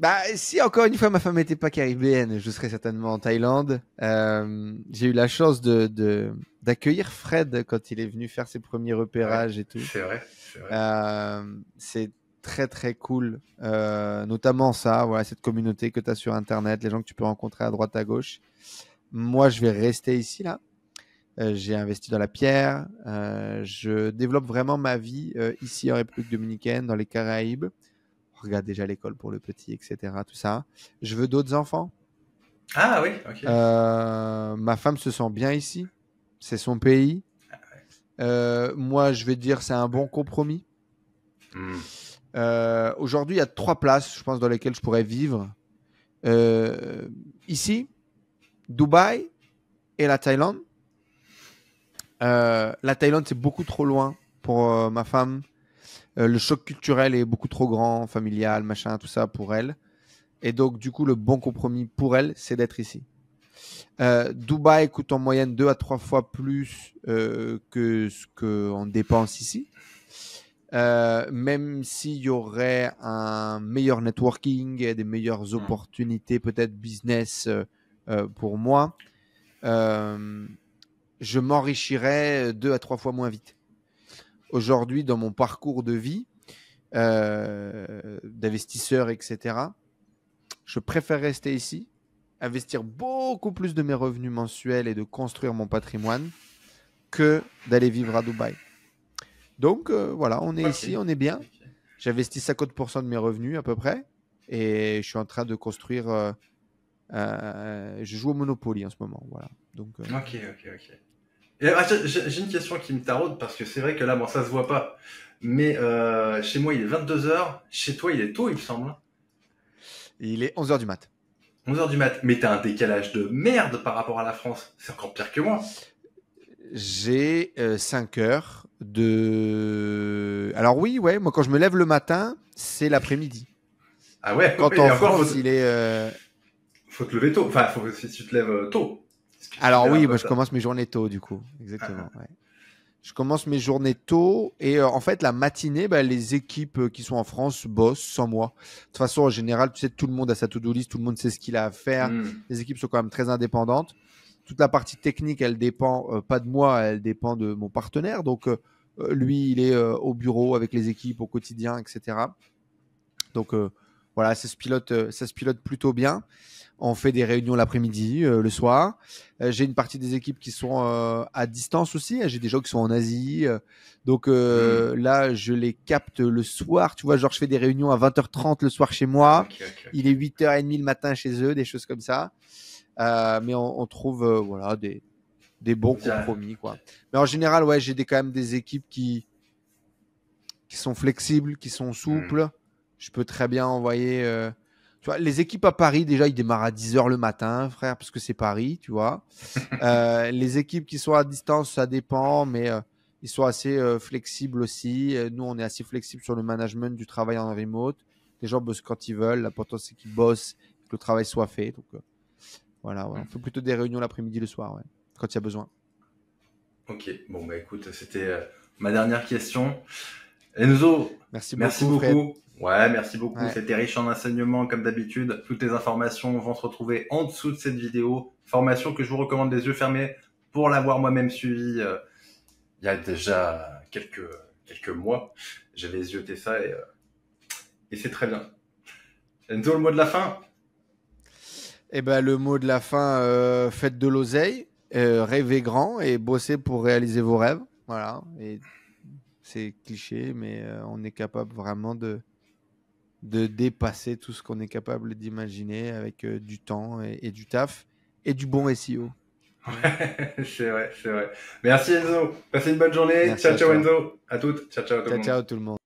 Bah, si encore une fois ma femme n'était pas caribéenne, je serais certainement en Thaïlande. J'ai eu la chance d'accueillir Fred quand il est venu faire ses premiers Ouais, repérages et tout. c'est vrai, c'est vrai. C'est très très cool, notamment ça, voilà, cette communauté que tu as sur Internet, les gens que tu peux rencontrer à droite à gauche. Moi, je vais rester ici là. J'ai investi dans la pierre. Je développe vraiment ma vie ici en République dominicaine, dans les Caraïbes. On regarde déjà l'école pour le petit, etc. Tout ça. Je veux d'autres enfants. Ah oui, ok. Ma femme se sent bien ici. C'est son pays. Moi, je vais dire c'est un bon compromis. Aujourd'hui, il y a 3 places, je pense, dans lesquelles je pourrais vivre. Ici, Dubaï et la Thaïlande. La Thaïlande, c'est beaucoup trop loin pour ma femme. Le choc culturel est beaucoup trop grand, familial, machin, tout ça pour elle. Et donc, du coup, le bon compromis pour elle, c'est d'être ici. Dubaï coûte en moyenne 2 à 3 fois plus que ce qu'on dépense ici. Même s'il y aurait un meilleur networking et des meilleures opportunités, peut-être business pour moi, je m'enrichirais 2 à 3 fois moins vite. Aujourd'hui, dans mon parcours de vie, d'investisseur, etc., je préfère rester ici, investir beaucoup plus de mes revenus mensuels et de construire mon patrimoine que d'aller vivre à Dubaï. Donc voilà, on est ici, on est bien. J'investis 50% de mes revenus à peu près et je suis en train de construire. Je joue au Monopoly en ce moment, voilà. Donc. Ok. Et, j'ai une question qui me taraude parce que c'est vrai que là, bon, ça se voit pas. Mais chez moi, il est 22h. Chez toi, il est tôt, il me semble. Il est 11h du mat. 11h du mat. Mais t'as un décalage de merde par rapport à la France. C'est encore pire que moi. J'ai 5 heures de... Alors oui, ouais, moi quand je me lève le matin, c'est l'après-midi. Ah ouais, Quand ouais, en et encore, France, il est... faut te lever tôt. Enfin, si tu te lèves tôt. Alors oui, moi je commence mes journées tôt du coup. Exactement, ouais. Je commence mes journées tôt et en fait la matinée, les équipes qui sont en France bossent sans moi. De toute façon, en général, tu sais, tout le monde a sa to-do list, tout le monde sait ce qu'il a à faire. Les équipes sont quand même très indépendantes. Toute la partie technique, elle dépend pas de moi, elle dépend de mon partenaire. Donc lui, il est au bureau avec les équipes au quotidien, etc. Donc voilà, ça se pilote plutôt bien. On fait des réunions l'après-midi, le soir. J'ai une partie des équipes qui sont à distance aussi. J'ai des gens qui sont en Asie. Donc là, je les capte le soir. Tu vois, genre, je fais des réunions à 20h30 le soir chez moi. Okay. Il est 8h30 le matin chez eux, des choses comme ça. Mais on trouve voilà, des des bons compromis, quoi. Mais en général, ouais, j'ai quand même des équipes qui sont flexibles, qui sont souples. Je peux très bien envoyer. Tu vois, les équipes à Paris, déjà, ils démarrent à 10h le matin, frère, parce que c'est Paris, tu vois. Les équipes qui sont à distance, ça dépend, mais ils sont assez flexibles aussi. Nous, on est assez flexible sur le management du travail en remote. Les gens bossent quand ils veulent. L'important, c'est qu'ils bossent, que le travail soit fait. Donc, voilà, ouais. On fait plutôt des réunions l'après-midi, le soir, ouais, quand il y a besoin. Ok, bon, bah écoute, c'était ma dernière question. Enzo, merci beaucoup. Fred. Ouais, merci beaucoup. Ouais. C'était riche en enseignements, comme d'habitude. Toutes les informations vont se retrouver en dessous de cette vidéo. Formation que je vous recommande les yeux fermés pour l'avoir moi-même suivi il y a déjà quelques mois. J'avais zioté ça et c'est très bien. Enzo, le mot de la fin? Eh ben, le mot de la fin, faites de l'oseille, rêvez grand et bossez pour réaliser vos rêves. Voilà. Et c'est cliché, mais on est capable vraiment de dépasser tout ce qu'on est capable d'imaginer avec du temps et du taf et du bon SEO. Ouais, c'est vrai. Merci Enzo. Passez une bonne journée. Merci Ciao à toi. Enzo. À toutes. Ciao tout le monde. Ciao tout le monde.